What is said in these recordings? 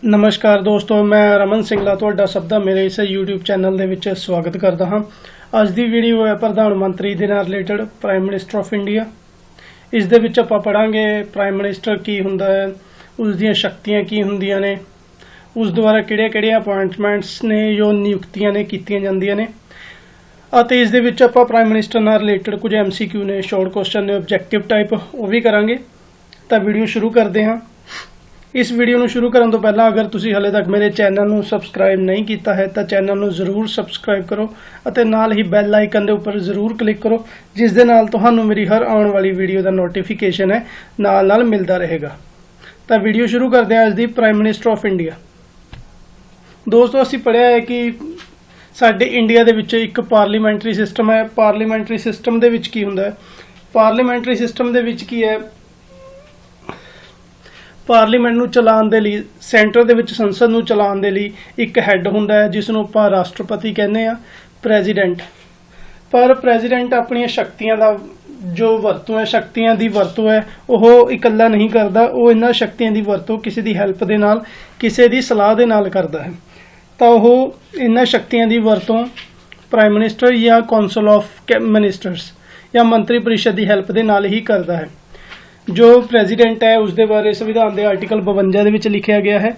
नमस्कार दोस्तों, मैं रमन सिंगला तुहाडा सब दा मेरे इस यूट्यूब चैनल दे विच स्वागत करदा हां। अज दी वीडियो है प्रधानमंत्री दे नाल related prime minister of India. इस दे विच आपां पढ़ांगे प्राइम मिनिस्टर की हुंदा है, उस दियां शक्तियां की हुंदियां ने, उस द्वारा किहड़ियां अपॉइंटमेंट्स ने जो नियुक्तियां ने कीतियां जांदियां ने, ਅਤੇ इस दे विच आपां प्राइम मिनिस्टर नाल रिलेटेड कुछ MCQ ने, शॉर्ट क्वेश्चन ने, ऑब्जेक्टिव टाइप वो भी करांगे। तो वीडियो शुरू करते हैं। इस वीडियो ਨੂੰ शुरू ਕਰਨ ਤੋਂ ਪਹਿਲਾਂ अगर ਤੁਸੀਂ ਹਲੇ तक मेरे चैनल ਨੂੰ सब्सक्राइब नहीं किया है तो चैनल ਨੂੰ ਜ਼ਰੂਰ सब्सक्राइब करो ਅਤੇ ਨਾਲ ही बैल आइकन ਦੇ ਉੱਪਰ ਜ਼ਰੂਰ क्लिक करो, जिस ਦੇ ਨਾਲ ਤੁਹਾਨੂੰ मेरी हर आने वाली वीडियो का नोटिफिकेशन है नाल मिलता रहेगा। तो वीडियो शुरू करते हैं। अज दी प्राइम मिनिस्टर ऑफ इंडिया। दोस्तों ਅਸੀਂ पढ़िया है कि ਸਾਡੇ इंडिया ਦੇ ਵਿੱਚ ਇੱਕ पार्लीमेंटरी सिस्टम है। पार्लीमेंटरी सिस्टम ਦੇ ਵਿੱਚ ਕੀ ਹੁੰਦਾ है? पार्लीमेंटरी सिस्टम ਦੇ ਵਿੱਚ ਕੀ है? पार्लीमेंट ਨੂੰ ਚਲਾਉਣ ਦੇ ਲਈ ਸੈਂਟਰ ਦੇ ਵਿੱਚ ਸੰਸਦ ਨੂੰ ਚਲਾਉਣ ਦੇ ਲਈ ਇੱਕ ਹੈੱਡ ਹੁੰਦਾ ਹੈ ਜਿਸ ਨੂੰ ਆਪਾਂ ਰਾਸ਼ਟਰਪਤੀ ਕਹਿੰਦੇ ਆ, ਪ੍ਰੈਜ਼ੀਡੈਂਟ। ਪਰ ਪ੍ਰੈਜ਼ੀਡੈਂਟ ਆਪਣੀਆਂ ਸ਼ਕਤੀਆਂ ਦਾ ਜੋ ਵਰਤੋਂ ਹੈ, ਸ਼ਕਤੀਆਂ ਦੀ ਵਰਤੋਂ ਹੈ, ਉਹ ਇਕੱਲਾ ਨਹੀਂ ਕਰਦਾ। ਉਹ ਇਹਨਾਂ ਸ਼ਕਤੀਆਂ ਦੀ ਵਰਤੋਂ ਕਿਸੇ ਦੀ ਹੈਲਪ ਦੇ ਨਾਲ, ਕਿਸੇ ਦੀ ਸਲਾਹ ਦੇ ਨਾਲ ਕਰਦਾ ਹੈ। ਤਾਂ ਉਹ ਇਹਨਾਂ ਸ਼ਕਤੀਆਂ ਦੀ ਵਰਤੋਂ ਪ੍ਰਾਈਮ ਮਿਨਿਸਟਰ ਜਾਂ ਕੌਂਸਲ ਆਫ ਮਿਨਿਸਟਰਸ ਜਾਂ ਮੰਤਰੀ ਪਰਿਸ਼ਦ ਦੀ ਹੈਲਪ ਦੇ ਨਾਲ ਹੀ ਕਰਦਾ ਹੈ। जो प्रेजिडेंट है उसके बारे संविधान के आर्टिकल 52 के लिखा गया है।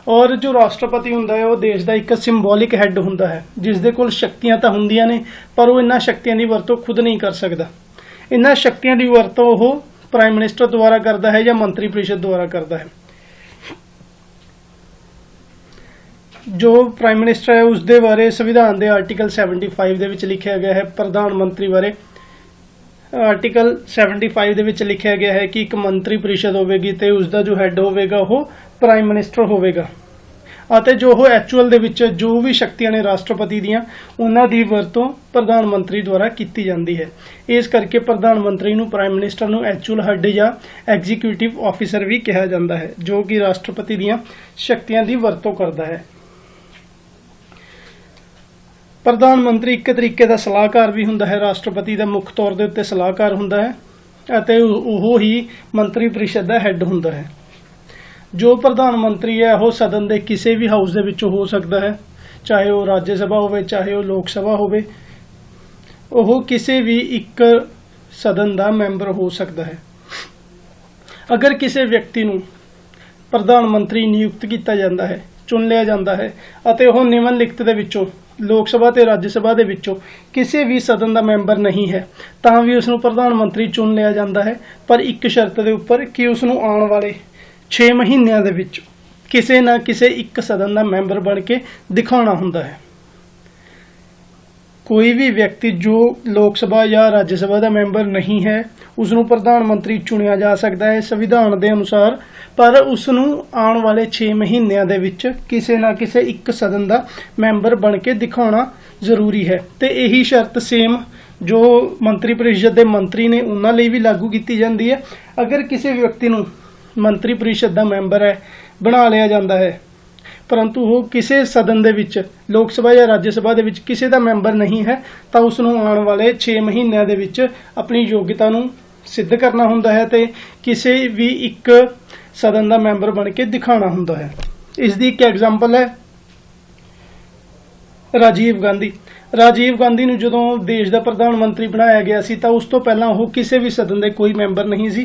और जो राष्ट्रपति होंदा है वो देश का एक सिंबॉलिक हैड होंदा है जिस दे कोल शक्तियां तो होंदियां ने, पर वो इन्हां शक्तियां की वरतों खुद नहीं कर सकता। इन्हां शक्तियां की वरतों वो प्राइम मिनिस्टर द्वारा करता है या मंत्री परिषद द्वारा करता है। जो प्राइम मिनिस्टर है उसके बारे संविधान के आर्टिकल 75 के लिखा गया है। प्रधानमंत्री बारे आर्टिकल 75 ਦੇ ਵਿੱਚ ਲਿਖਿਆ ਗਿਆ ਹੈ ਕਿ ਇੱਕ ਮੰਤਰੀ ਪਰਿਸ਼ਦ ਹੋਵੇਗੀ ਤੇ ਉਸ ਦਾ ਜੋ ਹੈੱਡ ਹੋਵੇਗਾ ਉਹ ਪ੍ਰਾਈਮ ਮਿਨਿਸਟਰ ਹੋਵੇਗਾ ਅਤੇ ਜੋ ਉਹ ਐਕਚੁਅਲ ਦੇ ਵਿੱਚ ਜੋ ਵੀ ਸ਼ਕਤੀਆਂ ਨੇ ਰਾਸ਼ਟਰਪਤੀ ਦੀਆਂ ਉਹਨਾਂ ਦੀ ਵਰਤੋਂ ਪ੍ਰਧਾਨ ਮੰਤਰੀ ਦੁਆਰਾ ਕੀਤੀ ਜਾਂਦੀ ਹੈ। ਇਸ ਕਰਕੇ ਪ੍ਰਧਾਨ ਮੰਤਰੀ ਨੂੰ ਪ੍ਰਾਈਮ ਮਿਨਿਸਟਰ ਨੂੰ ਐਕਚੁਅਲ ਹੈੱਡ ਜਾਂ ਐਗਜ਼ੀਕਿਊਟਿਵ ਆਫੀਸਰ ਵੀ ਕਿਹਾ ਜਾਂਦਾ ਹੈ ਜੋ ਕਿ ਰਾਸ਼ਟਰਪਤੀ ਦੀਆਂ ਸ਼ਕਤੀਆਂ ਦੀ ਵਰਤੋਂ ਕਰਦਾ ਹੈ। प्रधानमंत्री एक तरीके का सलाहकार भी होंदा है, राष्ट्रपति का मुख्य तौर के उत्ते सलाहकार होंदा है अते वो ही मंत्री परिषद का हैड होंदा है। जो प्रधानमंत्री है वो सदन के किसी भी हाउस दे विचों हो सकता है, चाहे वो राज्य सभा होवे चाहे वो लोक सभा होवे, वो किसी भी एक सदन का मैंबर हो सकता है। अगर किसी व्यक्ति नूं प्रधानमंत्री नियुक्त किया जाता है, चुन लिया जाता है अते वो निम्नलिखित दे विचों लोक सभा ते राज्य सभा दे विचों किसी भी सदन का मैंबर नहीं है तां भी उसनूं प्रधानमंत्री चुन लिया जाता है, पर एक शर्त के उपर कि उसनूं आने वाले 6 महीनों के विच किसी ना किसी एक सदन का मैंबर बन के दिखाना हुंदा है। कोई भी व्यक्ति जो लोक सभा या राज्य सभा का मैंबर नहीं है उसनूं प्रधानमंत्री चुनिया जा सकता है संविधान के अनुसार, पर उसनूं आने वाले 6 महीनों के विच किसी ना किसी एक सदन का मैंबर बन के दिखाना जरूरी है। तो यही शर्त सेम जो मंत्री परिषद के मंत्री ने उन्हां लई भी लागू की जाती है। अगर किसी व्यक्ति नूं मंत्री परिषद का मैंबर है बना लिया जाता है परंतु वो किसी सदन दे विच लोक सभा या राज्य सभा दे विच किसी का मैंबर नहीं है तो उसनूं आने वाले 6 महीनों के विच अपनी योग्यता नूं सिद्ध करना हुंदा है ते किसी भी एक सदन का मैंबर बन के दिखाना हुंदा है। इसकी एक एग्जाम्पल है राजीव गांधी। राजीव गांधी नूं जदों देश का प्रधानमंत्री बनाया गया सी तां उस तो पहलां वो किसी भी सदन के कोई मैंबर नहीं सी,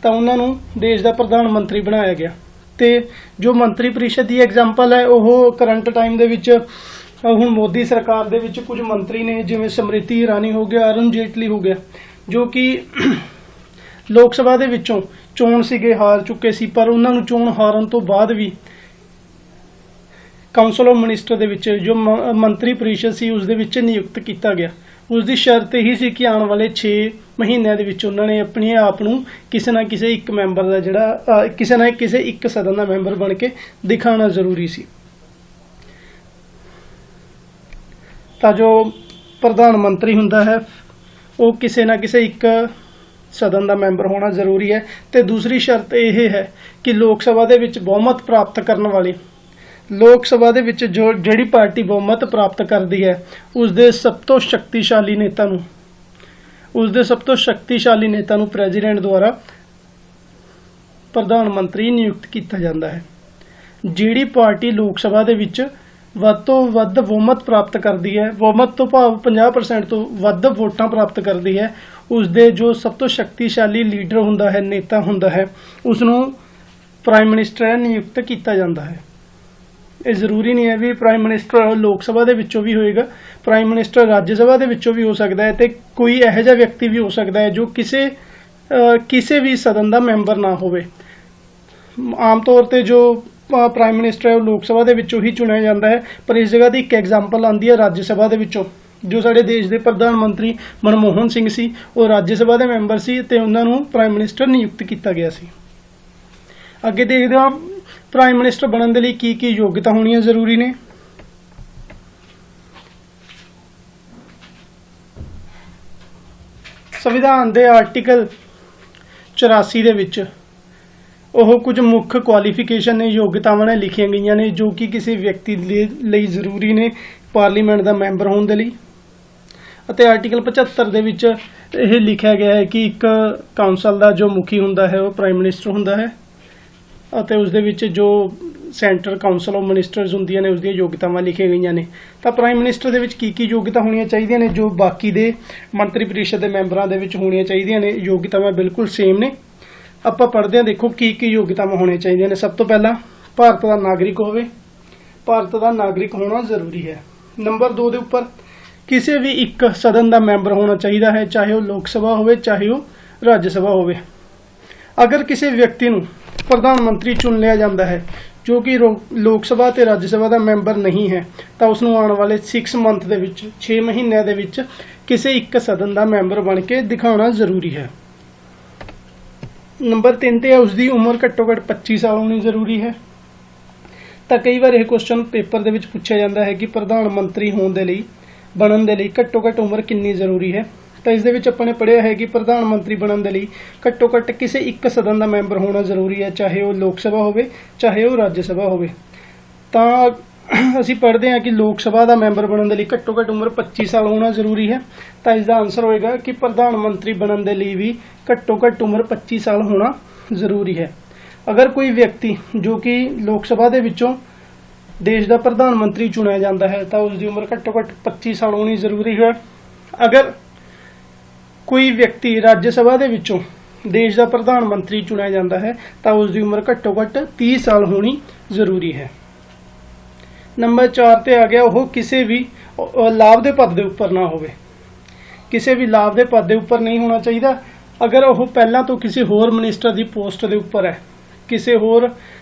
तां उन्हां नूं देश का प्रधानमंत्री बनाया गया। ते जो मंत्री परिषद की एग्जाम्पल है वह करंट टाइम दे विच हुण मोदी सरकार दे विच कुछ मंत्री ने जिवें स्मृति ईरानी हो गया, अरुण जेटली हो गया, जो कि लोक सभा दे विचों चोण सीगे हार चुके सी, पर उन्हां नूं चोण हारन तो बाद भी काउंसल ऑफ मिनिस्टर दे विच जो मंत्री परिषद सी उस दे विच नियुक्त किया गया। उसकी शर्त यही सी कि आने वाले 6 महीनों के विच उन्होंने अपने आप नूं किसी ना किसी एक मैंबर का जिहड़ा किसी ना किसी एक सदन का मैंबर बन के दिखाना जरूरी सी। तां जो प्रधानमंत्री हुंदा है वो किसी ना किसी एक सदन का मैंबर होना जरूरी है। तो दूसरी शर्त यह है कि लोक सभा दे विच बहुमत प्राप्त करने वाली लोक सभा दे विच जो जिहड़ी पार्टी बहुमत प्राप्त करती है उसके सब तो शक्तिशाली नेता नूं प्रेजिडेंट द्वारा प्रधानमंत्री नियुक्त किया जाता है। ਜਿਹੜੀ ਪਾਰਟੀ ਲੋਕ ਸਭਾ ਦੇ ਵਿੱਚ ਵੱਧ ਤੋਂ ਵੱਧ ਬਹੁਮਤ ਪ੍ਰਾਪਤ ਕਰਦੀ ਹੈ, ਬਹੁਮਤ ਤੋਂ ਭਾਵ 50% ਤੋਂ ਵੱਧ ਵੋਟਾਂ ਪ੍ਰਾਪਤ ਕਰਦੀ ਹੈ, ਉਸ ਦੇ ਜੋ ਸਭ ਤੋਂ ਸ਼ਕਤੀਸ਼ਾਲੀ ਲੀਡਰ ਹੁੰਦਾ ਹੈ, ਨੇਤਾ ਹੁੰਦਾ ਹੈ, ਉਸ ਨੂੰ ਪ੍ਰਾਈਮ ਮਿਨਿਸਟਰ ਨਿਯੁਕਤ ਕੀਤਾ ਜਾਂਦਾ ਹੈ। ਇਹ ਜ਼ਰੂਰੀ ਨਹੀਂ ਹੈ ਵੀ ਪ੍ਰਾਈਮ ਮਿਨਿਸਟਰ ਲੋਕ ਸਭਾ ਦੇ ਵਿੱਚੋਂ ਵੀ ਹੋਏਗਾ, ਪ੍ਰਾਈਮ ਮਿਨਿਸਟਰ ਰਾਜ ਸਭਾ ਦੇ ਵਿੱਚੋਂ ਵੀ ਹੋ ਸਕਦਾ ਹੈ, ਤੇ ਕੋਈ ਇਹੋ ਜਿਹਾ ਵਿਅਕਤੀ ਵੀ ਹੋ ਸਕਦਾ ਹੈ ਜੋ ਕਿਸੇ ਵੀ ਸਦਨ ਦਾ ਮੈਂਬਰ ਨਾ ਹੋਵੇ। ਆਮ ਤੌਰ ਤੇ ਜੋ ਪ੍ਰਾਈਮ ਮਿਨਿਸਟਰ ਹੈ ਉਹ ਲੋਕ ਸਭਾ ਦੇ ਵਿੱਚੋਂ ਹੀ ਚੁਣਿਆ ਜਾਂਦਾ ਹੈ, ਪਰ ਇਸ ਜਗ੍ਹਾ ਦੀ ਇੱਕ ਐਗਜ਼ਾਮਪਲ ਆਉਂਦੀ ਹੈ ਰਾਜ ਸਭਾ ਦੇ ਵਿੱਚੋਂ। ਜੋ ਸਾਡੇ ਦੇਸ਼ ਦੇ ਪ੍ਰਧਾਨ ਮੰਤਰੀ ਮਨਮੋਹਨ ਸਿੰਘ ਸੀ, ਉਹ ਰਾਜ ਸਭਾ ਦੇ ਮੈਂਬਰ ਸੀ ਤੇ ਉਹਨਾਂ ਨੂੰ ਪ੍ਰਾਈਮ ਮਿਨਿਸਟਰ ਨਿਯੁਕਤ ਕੀਤਾ ਗਿਆ ਸੀ। ਅੱਗੇ ਦੇਖਦੇ ਹਾਂ ਪ੍ਰਾਈਮ ਮਿਨਿਸਟਰ ਬਣਨ ਦੇ ਲਈ ਕੀ ਕੀ ਯੋਗਤਾ ਹੋਣੀਆਂ ਜ਼ਰੂਰੀ ਨੇ। ਸੰਵਿਧਾਨ ਦੇ ਆਰਟੀਕਲ 84 ਦੇ ਵਿੱਚ ਉਹ ਕੁਝ ਮੁੱਖ ਕੁਆਲੀਫਿਕੇਸ਼ਨ ਨੇ, ਯੋਗਤਾਵਾਂ ਨੇ ਲਿਖੀਆਂ ਗਈਆਂ ਨੇ ਜੋ ਕਿ ਕਿਸੇ ਵਿਅਕਤੀ ਲਈ ਜ਼ਰੂਰੀ ਨੇ ਪਾਰਲੀਮੈਂਟ ਦਾ ਮੈਂਬਰ ਹੋਣ ਦੇ ਲਈ। ਅਤੇ ਆਰਟੀਕਲ 75 ਦੇ ਵਿੱਚ ਇਹ ਲਿਖਿਆ ਗਿਆ ਹੈ ਕਿ ਇੱਕ ਕਾਉਂਸਲ ਦਾ ਜੋ ਮੁਖੀ ਹੁੰਦਾ ਹੈ ਉਹ ਪ੍ਰਾਈਮ ਮਿਨਿਸਟਰ ਹੁੰਦਾ ਹੈ, ਅਤੇ ਉਸ ਦੇ ਵਿੱਚ ਜੋ ਸੈਂਟਰ ਕਾਉਂਸਲ ਆਫ ਮਿਨਿਸਟਰਸ ਹੁੰਦੀਆਂ ਨੇ ਉਸ ਦੀਆਂ ਯੋਗਤਾਵਾਂ ਲਿਖੀਆਂ ਗਈਆਂ ਨੇ। ਤਾਂ ਪ੍ਰਾਈਮ ਮਿਨਿਸਟਰ ਦੇ ਵਿੱਚ ਕੀ ਕੀ ਯੋਗਤਾ ਹੋਣੀਆਂ ਚਾਹੀਦੀਆਂ ਨੇ ਜੋ ਬਾਕੀ ਦੇ ਮੰਤਰੀ ਪਰਿਸ਼ਦ ਦੇ ਮੈਂਬਰਾਂ ਦੇ ਵਿੱਚ ਹੋਣੀਆਂ ਚਾਹੀਦੀਆਂ ਨੇ। ਯੋਗਤਾਵਾਂ ਬਿਲਕੁਲ ਸੇਮ ਨੇ। ਆਪਾਂ ਪੜ੍ਹਦੇ ਹਾਂ, ਦੇਖੋ ਕੀ ਕੀ ਯੋਗਤਾਵਾਂ ਹੋਣੀਆਂ ਚਾਹੀਦੀਆਂ ਨੇ। ਸਭ ਤੋਂ ਪਹਿਲਾਂ ਭਾਰਤ ਦਾ ਨਾਗਰਿਕ ਹੋਵੇ, ਭਾਰਤ ਦਾ ਨਾਗਰਿਕ ਹੋਣਾ ਜ਼ਰੂਰੀ ਹੈ। ਨੰਬਰ 2 ਦੇ ਉੱਪਰ ਕਿਸੇ ਵੀ ਇੱਕ ਸਦਨ ਦਾ ਮੈਂਬਰ ਹੋਣਾ ਚਾਹੀਦਾ ਹੈ, ਚਾਹੇ ਉਹ ਲੋਕ ਸਭਾ ਹੋਵੇ ਚਾਹੇ ਉਹ ਰਾਜ ਸਭਾ ਹੋਵੇ। ਅਗਰ ਕਿਸੇ ਵਿਅਕਤੀ ਨੂੰ ਪ੍ਰਧਾਨ ਮੰਤਰੀ ਚੁਣ ਲਿਆ ਜਾਂਦਾ ਹੈ ਜੋ ਕਿ ਲੋਕ ਸਭਾ ਤੇ ਰਾਜ ਸਭਾ ਦਾ ਮੈਂਬਰ ਨਹੀਂ ਹੈ, ਤਾਂ ਉਸ ਨੂੰ ਆਉਣ ਵਾਲੇ 6 ਮੰਥ ਦੇ ਵਿੱਚ 6 ਮਹੀਨਿਆਂ ਦੇ ਵਿੱਚ ਕਿਸੇ ਇੱਕ ਸਦਨ ਦਾ ਮੈਂਬਰ ਬਣ ਕੇ ਦਿਖਾਉਣਾ ਜ਼ਰੂਰੀ ਹੈ। ਨੰਬਰ 3 ਤੇ ਉਸ ਦੀ ਉਮਰ ਘੱਟੋ ਘੱਟ 25 ਸਾਲ ਹੋਣੀ ਜ਼ਰੂਰੀ ਹੈ। ਤਾਂ ਕਈ ਵਾਰ ਇਹ ਕੁਐਸਚਨ ਪੇਪਰ ਦੇ ਵਿੱਚ ਪੁੱਛਿਆ ਜਾਂਦਾ ਹੈ ਕਿ ਪ੍ਰਧਾਨ ਮੰਤਰੀ ਹੋਣ ਦੇ ਲਈ ਬਣਨ ਦੇ ਲਈ ਘੱਟੋ ਘੱਟ ਉਮਰ ਕਿੰਨੀ ਜ਼ਰੂਰੀ ਹੈ। ਤਾਂ ਇਸ ਦੇ ਵਿੱਚ ਆਪਾਂ ਨੇ ਪੜ੍ਹਿਆ ਹੈ ਕਿ ਪ੍ਰਧਾਨ ਮੰਤਰੀ ਬਣਨ ਦੇ ਲਈ ਘੱਟੋ ਘੱਟ ਕਿਸੇ ਇੱਕ ਸਦਨ ਦਾ ਮੈਂਬਰ ਹੋਣਾ ਜ਼ਰੂਰੀ ਹੈ, ਚਾਹੇ ਉਹ ਲੋਕ ਸਭਾ ਹੋਵੇ ਚਾਹੇ ਉਹ ਰਾਜ ਸਭਾ ਹੋਵੇ। ਤਾਂ ਅਸੀਂ ਪੜ੍ਹਦੇ ਹਾਂ ਕਿ ਲੋਕ ਸਭਾ ਦਾ ਮੈਂਬਰ ਬਣਨ ਦੇ ਲਈ ਘੱਟੋ ਘੱਟ ਉਮਰ 25 ਸਾਲ ਹੋਣਾ ਜ਼ਰੂਰੀ ਹੈ। ਤਾਂ ਇਸ ਦਾ ਆਨਸਰ ਹੋਏਗਾ ਕਿ ਪ੍ਰਧਾਨ ਮੰਤਰੀ ਬਣਨ ਦੇ ਲਈ ਵੀ ਘੱਟੋ ਘੱਟ ਉਮਰ 25 ਸਾਲ ਹੋਣਾ ਜ਼ਰੂਰੀ ਹੈ। ਅਗਰ ਕੋਈ ਵਿਅਕਤੀ ਜੋ ਕਿ ਲੋਕ ਸਭਾ ਦੇ ਵਿੱਚੋਂ ਦੇਸ਼ ਦਾ ਪ੍ਰਧਾਨ ਮੰਤਰੀ ਚੁਣਿਆ ਜਾਂਦਾ ਹੈ ਤਾਂ ਉਸ ਦੀ ਉਮਰ ਘੱਟੋ ਘੱਟ 25 ਸਾਲ ਹੋਣੀ ਜ਼ਰੂਰੀ ਹੈ। ਅਗਰ ਕੋਈ ਵਿਅਕਤੀ ਰਾਜ ਸਭਾ ਦੇ ਵਿੱਚੋਂ ਦੇਸ਼ ਦਾ ਪ੍ਰਧਾਨ ਮੰਤਰੀ ਚੁਣਿਆ ਜਾਂਦਾ ਹੈ ਤਾਂ ਉਸ ਦੀ ਉਮਰ ਘੱਟੋ ਘੱਟ 30 ਸਾਲ ਹੋਣੀ ਜ਼ਰੂਰੀ ਹੈ। ਨੰਬਰ 4 ਤੇ ਆ ਗਿਆ, ਉਹ ਕਿਸੇ ਵੀ ਲਾਭ ਦੇ ਪਦ ਦੇ ਉੱਪਰ ਨਾ ਹੋਵੇ। ਕਿਸੇ ਵੀ ਲਾਭ ਦੇ ਪਦ ਦੇ ਉੱਪਰ ਨਹੀਂ ਹੋਣਾ ਚਾਹੀਦਾ। ਅਗਰ ਉਹ ਪਹਿਲਾਂ ਤੋਂ ਕਿਸੇ ਹੋਰ ਮਿਨਿਸਟਰ ਦੀ ਪੋਸਟ ਦੇ ਉੱਪਰ ਹੈ, ਕਿਸੇ ਹੋਰ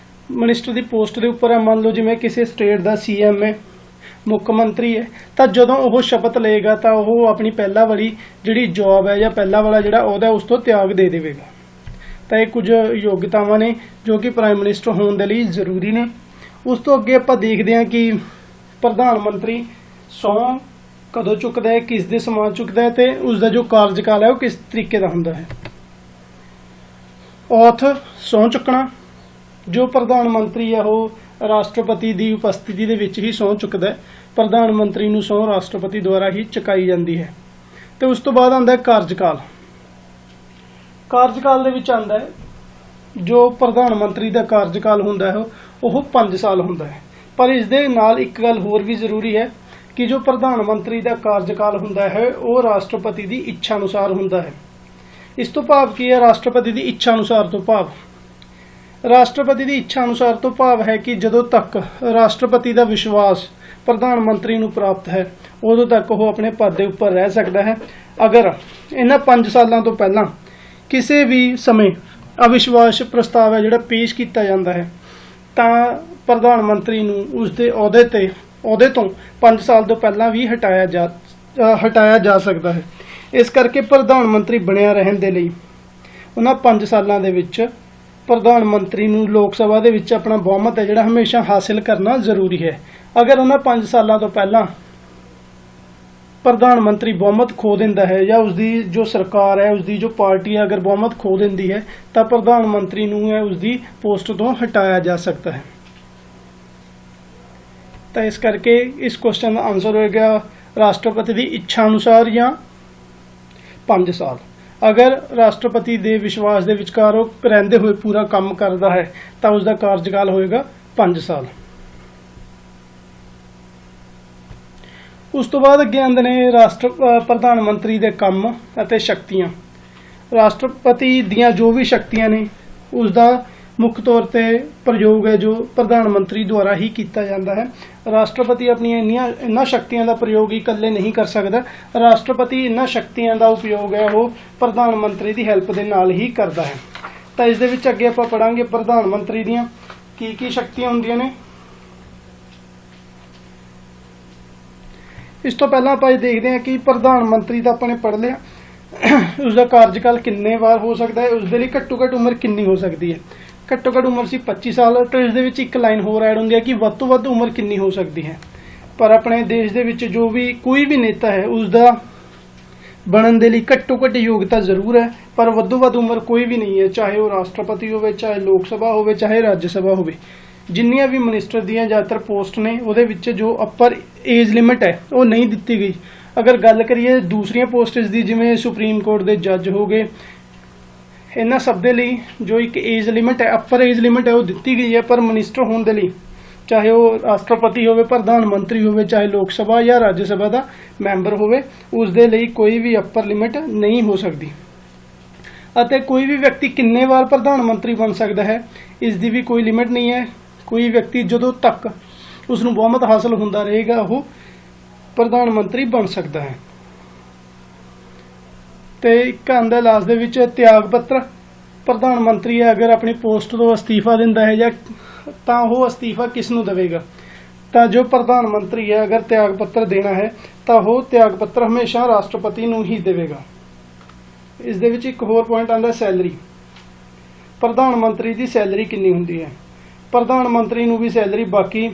ਮਿਨਿਸਟਰ ਦੀ ਪੋਸਟ ਦੇ ਉੱਪਰ ਹੈ, ਮੰਨ ਲਓ ਜਿਵੇਂ ਕਿਸੇ ਸਟੇਟ ਦਾ CM ਹੈ, ਮੁੱਖ ਮੰਤਰੀ ਹੈ, ਤਾਂ ਜਦੋਂ ਉਹ ਸ਼ਪਥ ਲਏਗਾ ਤਾਂ ਉਹ ਆਪਣੀ ਪਹਿਲਾਂ ਵਾਲੀ ਜਿਹੜੀ ਜੌਬ ਹੈ ਜਾਂ ਪਹਿਲਾਂ ਵਾਲਾ ਜਿਹੜਾ ਅਹੁਦਾ ਉਸ ਤੋਂ ਤਿਆਗ ਦੇ ਦੇਵੇਗਾ। ਤਾਂ ਇਹ ਕੁਝ ਯੋਗਤਾਵਾਂ ਨੇ ਜੋ ਕਿ ਪ੍ਰਾਈਮ ਮਿਨਿਸਟਰ ਹੋਣ ਦੇ ਲਈ ਜ਼ਰੂਰੀ ਨੇ। ਉਸ ਤੋਂ ਅੱਗੇ ਆਪਾਂ ਦੇਖਦੇ ਹਾਂ ਕਿ ਪ੍ਰਧਾਨ ਮੰਤਰੀ ਸਹੁੰ ਕਦੋਂ ਚੁੱਕਦਾ ਹੈ, ਕਿਸ ਦੇ ਸਮਾਨ ਚੁੱਕਦਾ ਹੈ, ਤੇ ਉਸ ਦਾ ਜੋ ਕਾਰਜਕਾਲ ਹੈ ਉਹ ਕਿਸ ਤਰੀਕੇ ਦਾ ਹੁੰਦਾ ਹੈ। ਔਥ ਸਹੁੰ ਚੁੱਕਣਾ, ਜੋ ਪ੍ਰਧਾਨ ਮੰਤਰੀ ਹੈ ਉਹ ਰਾਸ਼ਟਰਪਤੀ ਦੀ ਉਪਸਥਿਤੀ ਦੇ ਵਿੱਚ ਹੀ ਸਹੁੰ ਚੁੱਕਦਾ ਹੈ। ਪ੍ਰਧਾਨ ਮੰਤਰੀ ਨੂੰ ਸਹੁੰ ਰਾਸ਼ਟਰਪਤੀ ਦੁਆਰਾ ਹੀ ਚੁਕਾਈ ਜਾਂਦੀ ਹੈ। ਤੇ ਉਸ ਤੋਂ ਬਾਅਦ ਆਉਂਦਾ ਹੈ ਕਾਰਜਕਾਲ। ਕਾਰਜਕਾਲ ਦੇ ਵਿੱਚ ਆਉਂਦਾ ਹੈ ਜੋ ਪ੍ਰਧਾਨ ਮੰਤਰੀ ਦਾ ਕਾਰਜਕਾਲ ਹੁੰਦਾ ਹੈ ਉਹ 5 ਸਾਲ ਹੁੰਦਾ ਹੈ। ਪਰ ਇਸ ਦੇ ਨਾਲ ਇੱਕ ਗੱਲ ਹੋਰ ਵੀ ਜ਼ਰੂਰੀ ਹੈ ਕਿ ਜੋ ਪ੍ਰਧਾਨ ਮੰਤਰੀ ਦਾ ਕਾਰਜਕਾਲ ਹੁੰਦਾ ਹੈ ਉਹ ਰਾਸ਼ਟਰਪਤੀ ਦੀ ਇੱਛਾ ਅਨੁਸਾਰ ਹੁੰਦਾ ਹੈ। ਇਸ ਤੋਂ ਭਾਵ ਕੀ ਹੈ? ਰਾਸ਼ਟਰਪਤੀ ਦੀ ਇੱਛਾ ਅਨੁਸਾਰ ਤੋਂ ਭਾਵ ਰਾਸ਼ਟਰਪਤੀ ਦੀ ਇੱਛਾ ਅਨੁਸਾਰ ਤੋਂ ਭਾਵ ਹੈ ਕਿ ਜਦੋਂ ਤੱਕ ਰਾਸ਼ਟਰਪਤੀ ਦਾ ਵਿਸ਼ਵਾਸ ਪ੍ਰਧਾਨ ਮੰਤਰੀ ਨੂੰ ਪ੍ਰਾਪਤ ਹੈ ਉਦੋਂ ਤੱਕ ਉਹ ਆਪਣੇ ਪਦ ਦੇ ਉੱਪਰ ਰਹਿ ਸਕਦਾ ਹੈ। ਅਗਰ ਇਹਨਾਂ 5 ਸਾਲਾਂ ਤੋਂ ਪਹਿਲਾਂ ਕਿਸੇ ਵੀ ਸਮੇਂ ਅਵਿਸ਼ਵਾਸ ਪ੍ਰਸਤਾਵ ਹੈ ਜਿਹੜਾ ਪੇਸ਼ ਕੀਤਾ ਜਾਂਦਾ ਹੈ ਤਾਂ ਪ੍ਰਧਾਨ ਮੰਤਰੀ ਨੂੰ ਉਸ ਦੇ ਅਹੁਦੇ ਤੋਂ 5 ਸਾਲ ਤੋਂ ਪਹਿਲਾਂ ਵੀ ਹਟਾਇਆ ਜਾ ਸਕਦਾ ਹੈ। ਇਸ ਕਰਕੇ ਪ੍ਰਧਾਨ ਮੰਤਰੀ ਬਣਿਆ ਰਹਿਣ ਦੇ ਲਈ ਉਹਨਾਂ 5 ਸਾਲਾਂ ਦੇ ਵਿੱਚ ਪ੍ਰਧਾਨ ਮੰਤਰੀ ਨੂੰ ਲੋਕ ਸਭਾ ਦੇ ਵਿੱਚ ਆਪਣਾ ਬਹੁਮਤ ਹੈ ਜਿਹੜਾ ਹਮੇਸ਼ਾ ਹਾਸਿਲ ਕਰਨਾ ਜ਼ਰੂਰੀ ਹੈ। ਅਗਰ ਉਹਨਾਂ 5 ਸਾਲਾਂ ਤੋਂ ਪਹਿਲਾਂ ਪ੍ਰਧਾਨ ਮੰਤਰੀ ਬਹੁਮਤ ਖੋ ਦਿੰਦਾ ਹੈ ਜਾਂ ਉਸਦੀ ਜੋ ਸਰਕਾਰ ਹੈ ਉਸਦੀ ਜੋ ਪਾਰਟੀ ਹੈ ਅਗਰ ਬਹੁਮਤ ਖੋ ਦਿੰਦੀ ਹੈ ਤਾਂ ਪ੍ਰਧਾਨ ਮੰਤਰੀ ਨੂੰ ਉਸਦੀ ਪੋਸਟ ਤੋਂ ਹਟਾਇਆ ਜਾ ਸਕਦਾ ਹੈ। ਤਾਂ ਇਸ ਕਰਕੇ ਇਸ ਕੁਐਸਚਨ ਦਾ ਆਨਸਰ ਹੋਏਗਾ ਰਾਸ਼ਟਰਪਤੀ ਦੀ ਇੱਛਾ ਅਨੁਸਾਰ ਜਾਂ 5 ਸਾਲ। ਅਗਰ ਰਾਸ਼ਟਰਪਤੀ ਦੇ ਵਿਸ਼ਵਾਸ ਦੇ ਵਿਚਕਾਰ ਉਹ ਰਹਿੰਦੇ ਹੋਏ ਪੂਰਾ ਕੰਮ ਕਰਦਾ ਹੈ ਤਾਂ ਉਸਦਾ ਕਾਰਜਕਾਲ ਹੋਏਗਾ 5 ਸਾਲ। ਉਸ ਤੋਂ ਬਾਅਦ ਅੱਗੇ ਆਉਂਦੇ ਨੇ ਪ੍ਰਧਾਨ ਮੰਤਰੀ ਦੇ ਕੰਮ ਅਤੇ ਸ਼ਕਤੀਆਂ। ਰਾਸ਼ਟਰਪਤੀ ਦੀਆਂ ਜੋ ਵੀ ਸ਼ਕਤੀਆਂ ਨੇ ਉਸ ਦਾ ਮੁੱਖ ਤੌਰ ਤੇ ਪ੍ਰਯੋਗ ਹੈ ਜੋ ਪ੍ਰਧਾਨ ਮੰਤਰੀ ਦੁਆਰਾ ਹੀ ਕੀਤਾ ਜਾਂਦਾ ਹੈ। ਰਾਸ਼ਟਰਪਤੀ ਆਪਣੀਆਂ ਇੰਨਾ ਸ਼ਕਤੀਆਂ ਦਾ ਪ੍ਰਯੋਗ ਇਕੱਲੇ ਨਹੀਂ ਕਰ ਸਕਦਾ। ਰਾਸ਼ਟਰਪਤੀ ਇੰਨਾ ਸ਼ਕਤੀਆਂ ਦਾ ਉਪਯੋਗ ਹੈ ਉਹ ਪ੍ਰਧਾਨ ਮੰਤਰੀ ਦੀ ਹੈਲਪ ਦੇ ਨਾਲ ਹੀ ਕਰਦਾ ਹੈ। ਤਾਂ ਇਸ ਦੇ ਵਿੱਚ ਅੱਗੇ ਆਪਾਂ ਪੜਾਂਗੇ ਪ੍ਰਧਾਨ ਮੰਤਰੀ ਦੀਆਂ ਕੀ ਸ਼ਕਤੀਆਂ ਹੁੰਦੀਆਂ ਨੇ। ਇਸ ਤੋਂ ਪਹਿਲਾਂ ਆਪਾਂ ਇਹ ਦੇਖਦੇ ਹਾਂ ਕਿ ਪ੍ਰਧਾਨ ਮੰਤਰੀ ਦਾ ਆਪਾਂ ਨੇ ਪੜ੍ਹ ਲਿਆ, ਉਸ ਦਾ ਕਾਰਜਕਾਲ ਕਿੰਨੇ ਵਾਰ ਹੋ ਸਕਦਾ ਹੈ, ਉਸ ਦੇ ਲਈ ਘੱਟੋ ਘੱਟ ਉਮਰ ਕਿੰਨੀ ਹੋ ਸਕਦੀ ਹੈ। ਘੱਟੋ ਘੱਟ ਉਮਰ ਸੀ 25 ਸਾਲ। ਤਾਂ ਇਸ ਦੇ ਵਿੱਚ ਇੱਕ ਲਾਈਨ ਹੋਰ ਐਡ ਹੁੰਦੀ ਹੈ ਕਿ ਵੱਧ ਤੋਂ ਵੱਧ ਉਮਰ ਕਿੰਨੀ ਹੋ ਸਕਦੀ ਹੈ। ਪਰ ਆਪਣੇ ਦੇਸ਼ ਦੇ ਵਿੱਚ ਜੋ ਵੀ ਕੋਈ ਵੀ ਨੇਤਾ ਹੈ ਉਸ ਦਾ ਬਣਨ ਦੇ ਲਈ ਘੱਟੋ ਘੱਟ ਯੋਗਤਾ ਜ਼ਰੂਰ ਹੈ, ਪਰ ਵੱਧੋ ਵੱਧ ਉਮਰ ਕੋਈ ਵੀ ਨਹੀਂ ਹੈ, ਚਾਹੇ ਉਹ ਰਾਸ਼ਟਰਪਤੀ ਹੋਵੇ, ਚਾਹੇ ਲੋਕ ਸਭਾ ਹੋਵੇ, ਚਾਹੇ ਰਾਜ ਸਭਾ ਹੋਵੇ। ਜਿੰਨੀਆਂ ਵੀ ਮਿਨਿਸਟਰ ਦੀਆਂ ਜ਼ਿਆਦਾਤਰ ਪੋਸਟ ਨੇ ਉਹਦੇ ਵਿੱਚ ਜੋ ਅਪਰ ਏਜ ਲਿਮਿਟ ਹੈ ਉਹ ਨਹੀਂ ਦਿੱਤੀ ਗਈ। ਅਗਰ ਗੱਲ ਕਰੀਏ ਦੂਸਰੀਆਂ ਪੋਸਟਸ ਦੀ, ਜਿਵੇਂ ਸੁਪਰੀਮ ਕੋਰਟ ਦੇ ਜੱਜ ਹੋ ਗਏ, ਇਹਨਾਂ ਸਭ ਦੇ ਲਈ ਜੋ ਇੱਕ ਏਜ ਲਿਮਿਟ ਹੈ, ਅਪਰ ਏਜ ਲਿਮਿਟ ਹੈ ਉਹ ਦਿੱਤੀ ਗਈ ਹੈ। ਪਰ ਮਿਨਿਸਟਰ ਹੋਣ ਦੇ ਲਈ, ਚਾਹੇ ਉਹ ਰਾਸ਼ਟਰਪਤੀ ਹੋਵੇ, ਪ੍ਰਧਾਨ ਮੰਤਰੀ ਹੋਵੇ, ਚਾਹੇ ਲੋਕ ਸਭਾ ਜਾਂ ਰਾਜ ਸਭਾ ਦਾ ਮੈਂਬਰ ਹੋਵੇ, ਉਸ ਦੇ ਲਈ ਕੋਈ ਵੀ ਅਪਰ ਲਿਮਿਟ ਨਹੀਂ ਹੋ ਸਕਦੀ। ਅਤੇ ਕੋਈ ਵੀ ਵਿਅਕਤੀ ਕਿੰਨੇ ਵਾਰ ਪ੍ਰਧਾਨ ਮੰਤਰੀ ਬਣ ਸਕਦਾ ਹੈ ਇਸ ਦੀ ਵੀ ਕੋਈ ਲਿਮਿਟ ਨਹੀਂ ਹੈ। ਕੋਈ ਵਿਅਕਤੀ ਜਦੋਂ ਤੱਕ ਉਸ ਨੂੰ ਬਹੁਮਤ ਹਾਸਲ ਹੁੰਦਾ ਰਹੇਗਾ ਉਹ ਪ੍ਰਧਾਨ ਮੰਤਰੀ ਬਣ ਸਕਦਾ ਹੈ। ਤੇ ਇੱਕ ਆਂਦਾ ਲਾਸਟ ਦੇ ਵਿੱਚ ਤਿਆਗ ਪੱਤਰ। ਪ੍ਰਧਾਨ ਮੰਤਰੀ ਅਗਰ ਆਪਣੀ ਪੋਸਟ ਤੋਂ ਅਸਤੀਫਾ ਦਿੰਦਾ ਹੈ ਜਾਂ ਤਾਂ ਉਹ ਅਸਤੀਫਾ ਕਿਸ ਨੂੰ ਦੇਵੇਗਾ। ਤਾਂ ਜੋ ਪ੍ਰਧਾਨ ਮੰਤਰੀ ਹੈ ਅਗਰ ਤਿਆਗ ਪੱਤਰ ਦੇਣਾ ਹੈ ਤਾਂ ਉਹ ਤਿਆਗ ਪੱਤਰ ਹਮੇਸ਼ਾ ਰਾਸ਼ਟਰਪਤੀ ਨੂੰ ਹੀ ਦੇਵੇਗਾ। ਇਸ ਦੇ ਵਿੱਚ ਇੱਕ ਹੋਰ ਪੁਆਇੰਟ ਆਉਂਦਾ ਸੈਲਰੀ। ਪ੍ਰਧਾਨ ਮੰਤਰੀ ਦੀ ਸੈਲਰੀ ਕਿੰਨੀ ਹੁੰਦੀ ਹੈ। ਪ੍ਰਧਾਨ ਮੰਤਰੀ ਨੂੰ ਵੀ ਸੈਲਰੀ ਬਾਕੀ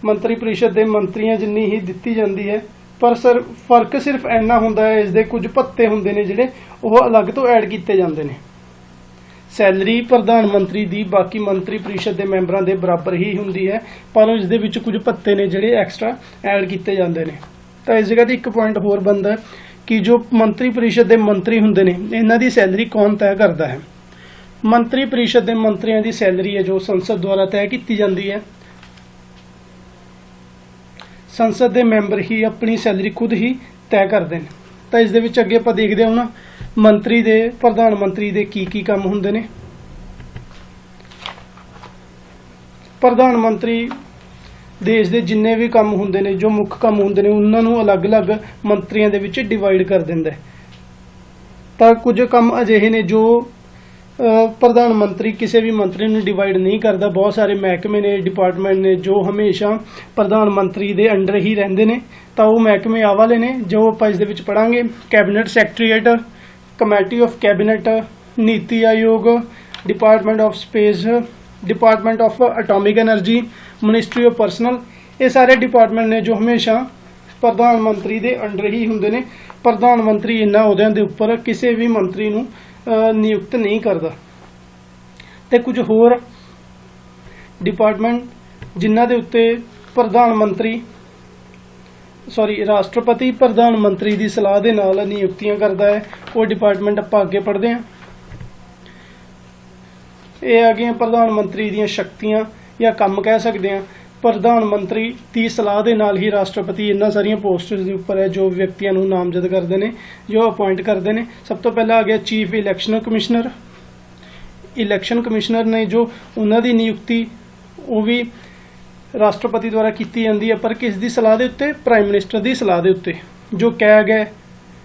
ਮੰਤਰੀ ਪਰਿਸ਼ਦ ਦੇ ਮੰਤਰੀਆਂ ਜਿੰਨੀ ਹੀ ਦਿੱਤੀ ਜਾਂਦੀ ਹੈ, ਪਰ ਫਰਕ ਸਿਰਫ ਇੰਨਾ ਹੁੰਦਾ ਹੈ ਇਸ ਦੇ ਕੁਝ ਭੱਤੇ ਹੁੰਦੇ ਨੇ ਜਿਹੜੇ ਉਹ ਅਲੱਗ ਤੋਂ ਐਡ ਕੀਤੇ ਜਾਂਦੇ ਨੇ। ਸੈਲਰੀ ਪ੍ਰਧਾਨ ਮੰਤਰੀ ਦੀ ਬਾਕੀ ਮੰਤਰੀ ਪਰਿਸ਼ਦ ਦੇ ਮੈਂਬਰਾਂ ਦੇ ਬਰਾਬਰ ਹੀ ਹੁੰਦੀ ਹੈ, ਪਰ ਇਸ ਦੇ ਵਿੱਚ ਕੁਝ ਭੱਤੇ ਨੇ ਜਿਹੜੇ ਐਕਸਟਰਾ ਐਡ ਕੀਤੇ ਜਾਂਦੇ ਨੇ। ਤਾਂ ਇਸ ਜਗ੍ਹਾ ਤੇ ਇੱਕ ਪੁਆਇੰਟ ਹੋਰ ਬਣਦਾ ਕਿ ਜੋ ਮੰਤਰੀ ਪਰਿਸ਼ਦ ਦੇ ਮੰਤਰੀ ਹੁੰਦੇ ਨੇ ਇਹਨਾਂ ਦੀ ਸੈਲਰੀ ਕੌਣ ਤੈਅ ਕਰਦਾ ਹੈ। ਮੰਤਰੀ ਪਰਿਸ਼ਦ ਦੇ ਮੰਤਰੀਆਂ ਦੀ ਸੈਲਰੀ ਹੈ ਜੋ ਸੰਸਦ ਦੁਆਰਾ ਤੈਅ ਕੀਤੀ ਜਾਂਦੀ ਹੈ। ਸੰਸਦ ਦੇ ਮੈਂਬਰ ਹੀ ਆਪਣੀ ਸੈਲਰੀ ਖੁਦ ਹੀ ਤੈਅ ਕਰਦੇ ਨੇ। ਤਾਂ ਇਸ ਦੇ ਵਿੱਚ ਅੱਗੇ ਆਪਾਂ ਦੇਖਦੇ ਹਾਂ ਹੁਣ ਮੰਤਰੀ ਦੇ, ਪ੍ਰਧਾਨ ਮੰਤਰੀ ਦੇ ਕੀ ਕੰਮ ਹੁੰਦੇ ਨੇ। ਪ੍ਰਧਾਨ ਮੰਤਰੀ ਦੇਸ਼ ਦੇ ਜਿੰਨੇ ਵੀ ਕੰਮ ਹੁੰਦੇ ਨੇ, ਜੋ ਮੁੱਖ ਕੰਮ ਹੁੰਦੇ ਨੇ, ਉਹਨਾਂ ਨੂੰ ਅਲੱਗ-ਅਲੱਗ ਮੰਤਰੀਆਂ ਦੇ ਵਿੱਚ ਡਿਵਾਈਡ ਕਰ ਦਿੰਦਾ ਹੈ। ਤਾਂ ਕੁਝ ਕੰਮ ਅਜਿਹੇ ਨੇ ਜੋ ਪ੍ਰਧਾਨ ਮੰਤਰੀ ਕਿਸੇ ਵੀ ਮੰਤਰੀ ਨੂੰ ਡਿਵਾਈਡ ਨਹੀਂ ਕਰਦਾ। ਬਹੁਤ ਸਾਰੇ ਮਹਿਕਮੇ ਨੇ, ਡਿਪਾਰਟਮੈਂਟ ਨੇ ਜੋ ਹਮੇਸ਼ਾ ਪ੍ਰਧਾਨ ਮੰਤਰੀ ਦੇ ਅੰਡਰ ਹੀ ਰਹਿੰਦੇ ਨੇ। ਤਾਂ ਉਹ ਮਹਿਕਮੇ ਆ ਵਾਲੇ ਨੇ ਜੋ ਆਪਾਂ ਇਸ ਦੇ ਵਿੱਚ ਪੜਾਂਗੇ। Cabinet secretariat, committee of cabinet, NITI Aayog, department of space, department of atomic energy, ministry of personnel. ਇਹ ਸਾਰੇ ਡਿਪਾਰਟਮੈਂਟ ਨੇ ਜੋ ਹਮੇਸ਼ਾ ਪ੍ਰਧਾਨ ਮੰਤਰੀ ਦੇ ਅੰਡਰ ਹੀ ਹੁੰਦੇ ਨੇ। ਪ੍ਰਧਾਨ ਮੰਤਰੀ ਇਹਨਾਂ ਅਹੁਦਿਆਂ ਦੇ ਉੱਪਰ ਕਿਸੇ ਵੀ ਮੰਤਰੀ ਨੂੰ ਨਿਯੁਕਤ ਨਹੀਂ ਕਰਦਾ। ਤੇ ਕੁਝ ਹੋਰ ਡਿਪਾਰਟਮੈਂਟ ਜਿਨ੍ਹਾਂ ਦੇ ਉੱਤੇ ਰਾਸ਼ਟਰਪਤੀ ਪ੍ਰਧਾਨ ਮੰਤਰੀ ਦੀ ਸਲਾਹ ਦੇ ਨਾਲ ਨਿਯੁਕਤੀਆਂ ਕਰਦਾ ਹੈ, ਉਹ ਡਿਪਾਰਟਮੈਂਟ ਆਪਾਂ ਅੱਗੇ ਪੜ੍ਹਦੇ ਹਾਂ। ਇਹ ਆ ਗਈਆਂ ਪ੍ਰਧਾਨ ਮੰਤਰੀ ਦੀਆਂ ਸ਼ਕਤੀਆਂ ਜਾਂ ਕੰਮ ਕਹਿ ਸਕਦੇ ਹਾਂ। ਪ੍ਰਧਾਨ ਮੰਤਰੀ ਦੀ ਸਲਾਹ ਦੇ ਨਾਲ ਹੀ ਰਾਸ਼ਟਰਪਤੀ ਇਹਨਾਂ ਸਾਰੀਆਂ ਪੋਸਟਸ ਦੇ ਉੱਪਰ ਹੈ ਜੋ ਵਿਅਕਤੀਆਂ ਨੂੰ ਨਾਮਜ਼ਦ ਕਰਦੇ ਨੇ, ਜੋ ਅਪਾਇੰਟ ਕਰਦੇ ਨੇ। ਸਭ ਤੋਂ ਪਹਿਲਾਂ ਆ ਗਿਆ chief election commissioner. Election commissioner ਨੇ ਜੋ ਉਹਨਾਂ ਦੀ ਨਿਯੁਕਤੀ ਉਹ ਵੀ ਰਾਸ਼ਟਰਪਤੀ ਦੁਆਰਾ ਕੀਤੀ ਜਾਂਦੀ ਹੈ, ਪਰ ਕਿਸ ਦੀ ਸਲਾਹ ਦੇ ਉੱਤੇ? ਪ੍ਰਾਈਮ ਮਿਨਿਸਟਰ ਦੀ ਸਲਾਹ ਦੇ ਉੱਤੇ। ਜੋ ਕੈਗ ਹੈ,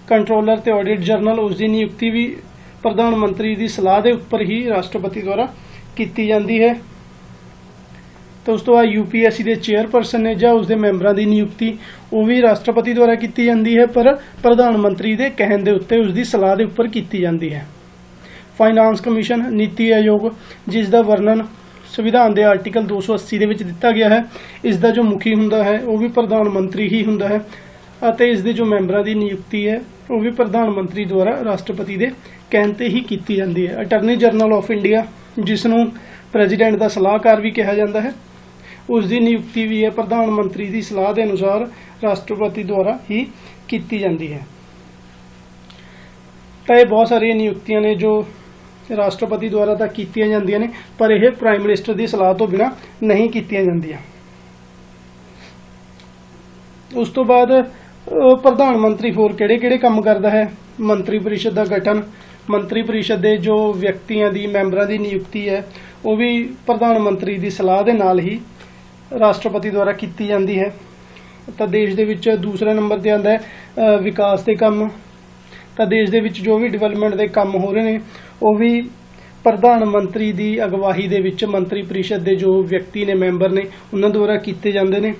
ਕੰਟਰੋਲਰ ਤੇ ਆਡਿਟ ਜਨਰਲ, ਉਸ ਦੀ ਨਿਯੁਕਤੀ ਵੀ ਪ੍ਰਧਾਨ ਮੰਤਰੀ ਦੀ ਸਲਾਹ ਦੇ ਉੱਪਰ ਹੀ ਰਾਸ਼ਟਰਪਤੀ ਦੁਆਰਾ ਕੀਤੀ ਜਾਂਦੀ ਹੈ। ਤਾਂ ਉਸ ਤੋਂ ਬਾਅਦ UPSC ਦੇ ਚੇਅਰਪਰਸਨ ਨੇ ਜਾਂ ਉਸਦੇ ਮੈਂਬਰਾਂ ਦੀ ਨਿਯੁਕਤੀ ਉਹ ਵੀ ਰਾਸ਼ਟਰਪਤੀ ਦੁਆਰਾ ਕੀਤੀ ਜਾਂਦੀ ਹੈ, ਪਰ ਪ੍ਰਧਾਨ ਮੰਤਰੀ ਦੇ ਕਹਿਣ ਦੇ ਉੱਤੇ ਉਸਦੀ ਸਲਾਹ ਦੇ ਉੱਪਰ ਕੀਤੀ ਜਾਂਦੀ ਹੈ। ਫਾਈਨਾਂਸ ਕਮਿਸ਼ਨ, ਨੀਤੀ ਆਯੋਗ, ਜਿਸ ਦਾ ਵਰਣਨ ਸੰਵਿਧਾਨ ਦੇ ਆਰਟੀਕਲ 280 ਦੇ ਵਿੱਚ ਦਿੱਤਾ ਗਿਆ ਹੈ। ਇਸ ਦਾ ਜੋ ਮੁਖੀ ਹੁੰਦਾ ਹੈ ਉਹ ਵੀ ਪ੍ਰਧਾਨ ਮੰਤਰੀ ਹੀ ਹੁੰਦਾ ਹੈ, ਅਤੇ ਇਸ ਦੇ ਜੋ ਮੈਂਬਰਾਂ ਦੀ ਨਿਯੁਕਤੀ ਹੈ ਉਹ ਵੀ ਪ੍ਰਧਾਨ ਮੰਤਰੀ ਦੁਆਰਾ ਰਾਸ਼ਟਰਪਤੀ ਦੇ ਕਹਿਣ ਤੇ ਹੀ ਕੀਤੀ ਜਾਂਦੀ ਹੈ। ਅਟਾਰਨੀ ਜਨਰਲ ਆਫ ਇੰਡੀਆ, ਜਿਸ ਨੂੰ ਪ੍ਰੈਜ਼ੀਡੈਂਟ ਦਾ ਸਲਾਹਕਾਰ ਵੀ ਕਿਹਾ ਜਾਂਦਾ ਹੈ, ਉਸ ਦੀ ਨਿਯੁਕਤੀ ਵੀ ਹੈ ਪ੍ਰਧਾਨ ਮੰਤਰੀ ਦੀ ਸਲਾਹ ਦੇ ਅਨੁਸਾਰ ਰਾਸ਼ਟਰਪਤੀ ਦੁਆਰਾ ਹੀ ਕੀਤੀ ਜਾਂਦੀ ਹੈ। ਤਾਂ ਇਹ ਬਹੁਤ ਸਾਰੀਆਂ ਨਿਯੁਕਤੀਆਂ ਨੇ ਜੋ ਰਾਸ਼ਟਰਪਤੀ ਦੁਆਰਾ ਤਾਂ ਕੀਤੀਆਂ ਜਾਂਦੀਆਂ ਨੇ, ਪਰ ਇਹ ਪ੍ਰਾਈਮ ਮਿਨਿਸਟਰ ਦੀ ਸਲਾਹ ਤੋਂ ਬਿਨਾਂ ਨਹੀਂ ਕੀਤੀਆਂ ਜਾਂਦੀਆਂ। ਉਸ ਤੋਂ ਬਾਅਦ ਪ੍ਰਧਾਨ ਮੰਤਰੀ ਹੋਰ ਕਿਹੜੇ-ਕਿਹੜੇ ਕੰਮ ਕਰਦਾ ਹੈ? ਮੰਤਰੀ ਪਰਿਸ਼ਦ ਦਾ ਗਠਨ, ਮੰਤਰੀ ਪਰਿਸ਼ਦ ਦੇ ਜੋ ਵਿਅਕਤੀਆਂ ਦੀ ਮੈਂਬਰਾਂ ਦੀ ਨਿਯੁਕਤੀ ਹੈ ਉਹ ਵੀ ਪ੍ਰਧਾਨ ਮੰਤਰੀ ਦੀ ਸਲਾਹ ਦੇ ਨਾਲ ਹੀ ਰਾਸ਼ਟਰਪਤੀ ਦੁਆਰਾ ਕੀਤੀ ਜਾਂਦੀ ਹੈ। ਤਾਂ ਦੇਸ਼ ਦੇ ਵਿੱਚ ਦੂਸਰੇ ਨੰਬਰ ਤੇ ਆਉਂਦਾ ਹੈ ਵਿਕਾਸ ਦੇ ਕੰਮ। ਤਾਂ ਦੇਸ਼ ਦੇ ਵਿੱਚ ਜੋ ਵੀ ਡਿਵੈਲਪਮੈਂਟ ਦੇ ਕੰਮ ਹੋ ਰਹੇ ਨੇ ਉਹ ਵੀ ਪ੍ਰਧਾਨ ਮੰਤਰੀ ਦੀ ਅਗਵਾਈ ਦੇ ਵਿੱਚ ਮੰਤਰੀ ਪਰਿਸ਼ਦ ਦੇ ਜੋ ਵਿਅਕਤੀ ਨੇ, ਮੈਂਬਰ ਨੇ, ਉਹਨਾਂ ਦੁਆਰਾ ਕੀਤੇ ਜਾਂਦੇ ਨੇ।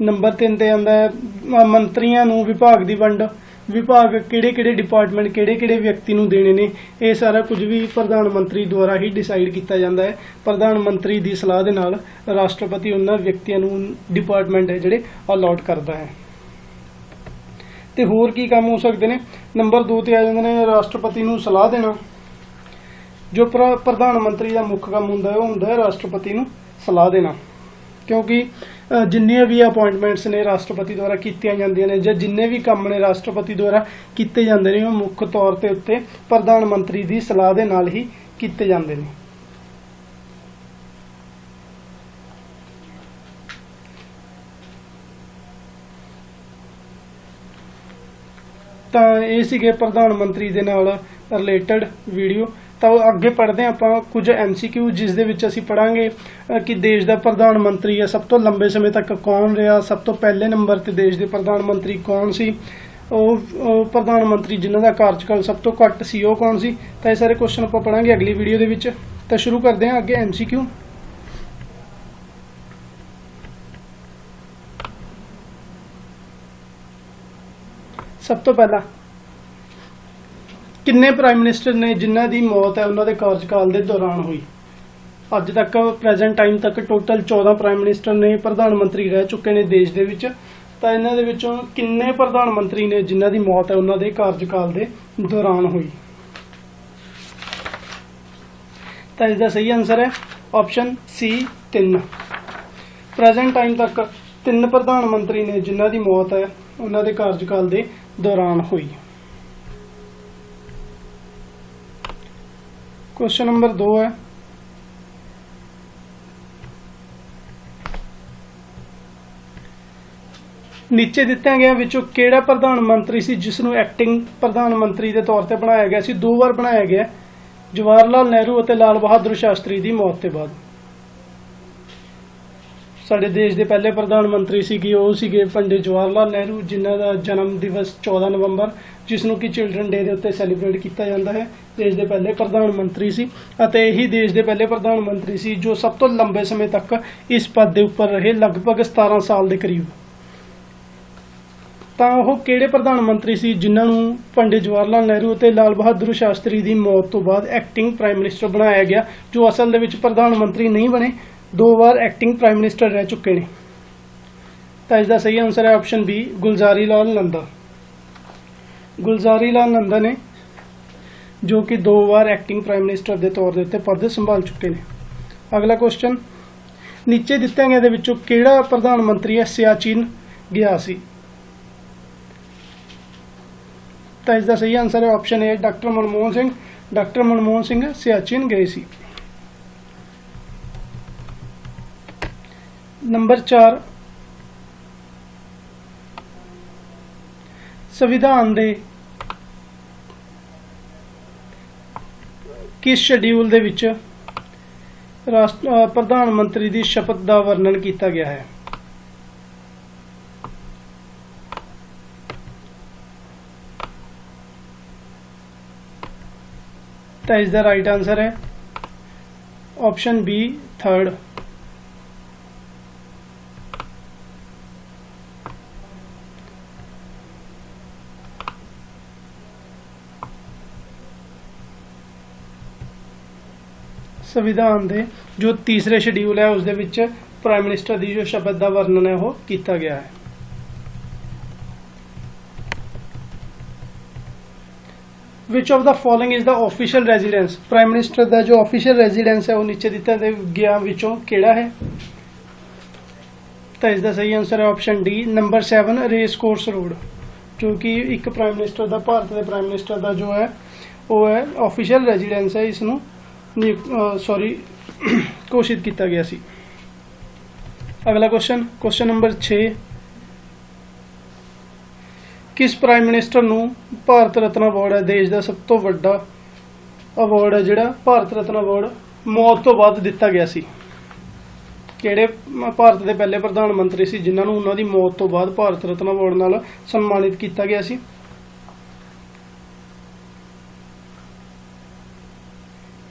ਨੰਬਰ 3 ਤੇ ਆਉਂਦਾ ਹੈ ਮੰਤਰੀਆਂ ਨੂੰ ਵਿਭਾਗ ਦੀ ਵੰਡ। ਵਿਭਾਗ ਕਿਹੜੇ-ਕਿਹੜੇ ਡਿਪਾਰਟਮੈਂਟ ਕਿਹੜੇ-ਕਿਹੜੇ ਵਿਅਕਤੀ ਨੂੰ ਦੇਣੇ ਨੇ, ਇਹ ਸਾਰਾ ਕੁਝ ਵੀ ਪ੍ਰਧਾਨ ਮੰਤਰੀ ਦੁਆਰਾ ਹੀ ਡਿਸਾਈਡ ਕੀਤਾ ਜਾਂਦਾ ਹੈ। ਪ੍ਰਧਾਨ ਮੰਤਰੀ ਦੀ ਸਲਾਹ ਦੇ ਨਾਲ ਰਾਸ਼ਟਰਪਤੀ ਉਹਨਾਂ ਵਿਅਕਤੀਆਂ ਨੂੰ ਡਿਪਾਰਟਮੈਂਟ ਹੈ ਜਿਹੜੇ ਅਲਾਟ ਕਰਦਾ ਹੈ। ਤੇ ਹੋਰ ਕੀ ਕੰਮ ਹੋ ਸਕਦੇ ਨੇ? ਨੰਬਰ 2 ਤੇ ਆ ਜਾਂਦੇ ਨੇ ਰਾਸ਼ਟਰਪਤੀ ਨੂੰ ਸਲਾਹ ਦੇਣਾ। ਜੋ ਪ੍ਰਧਾਨ ਮੰਤਰੀ ਦਾ ਮੁੱਖ ਕੰਮ ਹੁੰਦਾ ਹੈ ਉਹ ਹੁੰਦਾ ਹੈ ਰਾਸ਼ਟਰਪਤੀ ਨੂੰ ਸਲਾਹ ਦੇਣਾ, ਕਿਉਂਕਿ ਜਿੰਨੀਆਂ ਵੀ ਅਪਾਇੰਟਮੈਂਟਸ ਨੇ ਰਾਸ਼ਟਰਪਤੀ ਦੁਆਰਾ ਕੀਤੀਆਂ ਜਾਂਦੀਆਂ ਨੇ ਜਾਂ ਜਿੰਨੇ ਵੀ ਕੰਮ ਨੇ ਰਾਸ਼ਟਰਪਤੀ ਦੁਆਰਾ ਕੀਤੇ ਜਾਂਦੇ ਨੇ ਉਹ ਮੁੱਖ ਤੌਰ ਤੇ ਉੱਤੇ ਪ੍ਰਧਾਨ ਮੰਤਰੀ ਦੀ ਸਲਾਹ ਦੇ ਨਾਲ ਹੀ ਕੀਤੇ ਜਾਂਦੇ ਨੇ। ਤਾਂ ਇਹ ਸੀਗੇ ਪ੍ਰਧਾਨ ਮੰਤਰੀ ਦੇ ਨਾਲ ਰਿਲੇਟਡ ਵੀਡੀਓ। ਤਾਂ ਅੱਗੇ ਪੜ੍ਹਦੇ ਹਾਂ ਆਪਾਂ ਕੁਝ MCQ, ਜਿਸ ਦੇ ਵਿੱਚ ਅਸੀਂ ਪੜ੍ਹਾਂਗੇ ਕਿ ਦੇਸ਼ ਦਾ ਪ੍ਰਧਾਨ ਮੰਤਰੀ ਹੈ ਸਭ ਤੋਂ ਲੰਬੇ ਸਮੇਂ ਤੱਕ ਕੌਣ ਰਿਹਾ, ਸਭ ਤੋਂ ਪਹਿਲੇ ਨੰਬਰ ਤੇ ਦੇਸ਼ ਦੇ ਪ੍ਰਧਾਨ ਮੰਤਰੀ ਕੌਣ ਸੀ, ਉਹ ਪ੍ਰਧਾਨ ਮੰਤਰੀ ਜਿਨ੍ਹਾਂ ਦਾ ਕਾਰਜਕਾਲ ਸਭ ਤੋਂ ਘੱਟ ਸੀ ਉਹ ਕੌਣ ਸੀ। ਤਾਂ ਇਹ ਸਾਰੇ ਕੁਐਸਚਨ ਆਪਾਂ ਪੜ੍ਹਾਂਗੇ ਅਗਲੀ ਵੀਡੀਓ ਦੇ ਵਿੱਚ। ਤਾਂ ਸ਼ੁਰੂ ਕਰਦੇ ਹਾਂ ਅੱਗੇ MCQ। ਸਭ ਤੋਂ ਪਹਿਲਾਂ ਕਿੰਨੇ ਪ੍ਰਾਈਮ ਮਿਨਿਸਟਰ ਨੇ ਜਿਨ੍ਹਾਂ ਦੀ ਮੌਤ ਹੈ ਉਹਨਾਂ ਦੇ ਕਾਰਜਕਾਲ ਦੇ ਦੌਰਾਨ ਹੋਈ? ਅੱਜ ਤੱਕ ਪ੍ਰੈਜ਼ੈਂਟ ਟਾਈਮ ਤੱਕ ਟੋਟਲ 14 ਪ੍ਰਾਈਮ ਮਿਨਿਸਟਰ ਨੇ ਪ੍ਰਧਾਨ ਮੰਤਰੀ ਰਹਿ ਚੁੱਕੇ ਨੇ ਦੇਸ਼ ਦੇ ਵਿੱਚ। ਤਾਂ ਇਹਨਾਂ ਦੇ ਵਿੱਚੋਂ ਕਿੰਨੇ ਪ੍ਰਧਾਨ ਮੰਤਰੀ ਨੇ ਜਿਨ੍ਹਾਂ ਦੀ ਮੌਤ ਹੈ ਉਹਨਾਂ ਦੇ ਕਾਰਜਕਾਲ ਦੇ ਦੌਰਾਨ ਹੋਈ? ਤਾਂ ਇਸ ਦਾ ਸਹੀ ਆਨਸਰ ਹੈ ਆਪਸ਼ਨ C 3। ਪ੍ਰੈਜ਼ੈਂਟ ਟਾਈਮ ਤੱਕ 3 ਪ੍ਰਧਾਨ ਮੰਤਰੀ ਨੇ ਜਿਨ੍ਹਾਂ ਦੀ ਮੌਤ ਹੈ ਉਹਨਾਂ ਦੇ ਕਾਰਜਕਾਲ ਦੇ ਦੌਰਾਨ ਹੋਈ। क्वेश्चन नंबर 2 है नीचे दिते गए विचों केड़ा प्रधान मंत्री सी जिसनों एक्टिंग प्रधान मंत्री के तौर पर बनाया गया सी? 2 बार बनाया गया, जवाहर लाल नेहरू और लाल बहादुर शास्त्री की मौत के बाद। साडे देश के पहले प्रधान मंत्री सीगे पंडित जवाहर लाल नेहरू, जिन्हां दा जन्म दिवस 14 नवंबर जिसनों कि चिल्ड्रन डे के उत्ते सैलीब्रेट किया जाता है। देश के पहले प्रधान मंत्री सी अते यही देश के पहले प्रधान मंत्री सी जो सब तो लंबे समय तक इस पद के उपर रहे, लगभग 17 साल के करीब। ਤਾਂ ਉਹ ਕਿਹੜੇ ਪ੍ਰਧਾਨ ਮੰਤਰੀ ਸੀ ਜਿਨ੍ਹਾਂ ਨੂੰ ਪੰਡਿਤ ਜਵਾਹਰ ਲਾਲ ਨਹਿਰੂ ਅਤੇ ਲਾਲ ਬਹਾਦੁਰ ਸ਼ਾਸਤਰੀ ਦੀ ਮੌਤ ਤੋਂ ਬਾਅਦ ਐਕਟਿੰਗ ਪ੍ਰਾਈਮ ਮਿਨਿਸਟਰ ਬਣਾਇਆ ਗਿਆ, ਜੋ ਅਸਲ ਦੇ ਵਿੱਚ ਪ੍ਰਧਾਨ ਮੰਤਰੀ ਨਹੀਂ ਬਣੇ, 2 ਵਾਰ ਐਕਟਿੰਗ ਪ੍ਰਾਈਮ ਮਿਨਿਸਟਰ ਰਹਿ ਚੁੱਕੇ ਨੇ। ਤਾਂ ਇਸ ਦਾ ਸਹੀ ਆਨਸਰ ਹੈ ਆਪਸ਼ਨ B ਗੁਲਜ਼ਾਰੀ ਲਾਲ ਨੰਦਾ। ਗੁਲਜ਼ਾਰੀ ਲਾਲ ਨੰਦਾ ਨੇ ਜੋ ਕਿ 2 ਵਾਰ ਐਕਟਿੰਗ ਪ੍ਰਾਈਮ ਮਿਨਿਸਟਰ ਦੇ ਤੌਰ ਦੇ ਉੱਤੇ ਪਦ ਸੰਭਾਲ ਚੁੱਕੇ ਨੇ। ਅਗਲਾ ਕੁਐਸਚਨ, ਨੀਚੇ ਦਿੱਤੇ ਗਏ ਦੇ ਵਿੱਚੋਂ ਕਿਹੜਾ ਪ੍ਰਧਾਨ ਮੰਤਰੀ ਹੈ ਸਿਆਚਿਨ ਗਿਆ ਸੀ? ਤਾਂ ਇਸ ਦਾ ਸਹੀ ਆਨਸਰ ਹੈ option A doctor Manmohan Singh. Doctor Manmohan Singh Siachen ਗਏ ਸੀ। ਨੰਬਰ 4, ਸੰਵਿਧਾਨ ਦੇ ਕਿਸ ਸ਼ੈਡਿਊਲ ਦੇ ਵਿੱਚ ਪ੍ਰਧਾਨ ਮੰਤਰੀ ਦੀ ਸ਼ਪਥ ਦਾ ਵਰਣਨ ਕੀਤਾ ਗਿਆ ਹੈ? ਤਾਂ ਇਸ ਦਾ ਰਾਈਟ ਆਨਸਰ ਹੈ ਆਪਸ਼ਨ B 3rd। ਸੰਵਿਧਾਨ ਦੇ ਜੋ ਤੀਸਰੇ ਸ਼ੈਡਿਊਲ ਹੈ ਉਸ ਦੇ ਵਿੱਚ ਪ੍ਰਾਈਮ ਮਿਨਿਸਟਰ ਦੀ ਜੋ ਸ਼ਪਥ ਦਾ ਵਰਣਨ ਹੈ ਉਹ ਕੀਤਾ ਗਿਆ ਹੈ। Which of the following is the official residence? Prime minister का जो ऑफिशियल रेजिडेंस है वो नीचे दिता गया विचों केड़ा है? तो इसका सही आंसर है option D number 7 race course road, जो कि एक प्राइम मिनिस्टर का भारत के प्राइम मिनिस्टर का जो है ਉਹ ਹੈ ਆਫੀਸ਼ੀਅਲ ਰੈਜ਼ੀਡੈਂਸ ਹੈ, ਇਸ ਨੂੰ ਘੋਸ਼ਿਤ ਕੀਤਾ ਗਿਆ ਸੀ। ਅਗਲਾ ਕੁਐਸਚਨ ਨੰਬਰ 6, ਕਿਸ ਪ੍ਰਾਈਮ ਮਿਨਿਸਟਰ ਨੂੰ ਭਾਰਤ ਰਤਨ ਅਵਾਰਡ ਹੈ, ਦੇਸ਼ ਦਾ ਸਭ ਤੋਂ ਵੱਡਾ ਅਵਾਰਡ ਹੈ ਜਿਹੜਾ ਭਾਰਤ ਰਤਨ ਅਵਾਰਡ, ਮੌਤ ਤੋਂ ਬਾਅਦ ਦਿੱਤਾ ਗਿਆ ਸੀ? ਕਿਹੜੇ ਭਾਰਤ ਦੇ ਪਹਿਲੇ ਪ੍ਰਧਾਨ ਮੰਤਰੀ ਸੀ ਜਿਨ੍ਹਾਂ ਨੂੰ ਉਹਨਾਂ ਦੀ ਮੌਤ ਤੋਂ ਬਾਅਦ ਭਾਰਤ ਰਤਨ ਅਵਾਰਡ ਨਾਲ ਸਨਮਾਨਿਤ ਕੀਤਾ ਗਿਆ ਸੀ?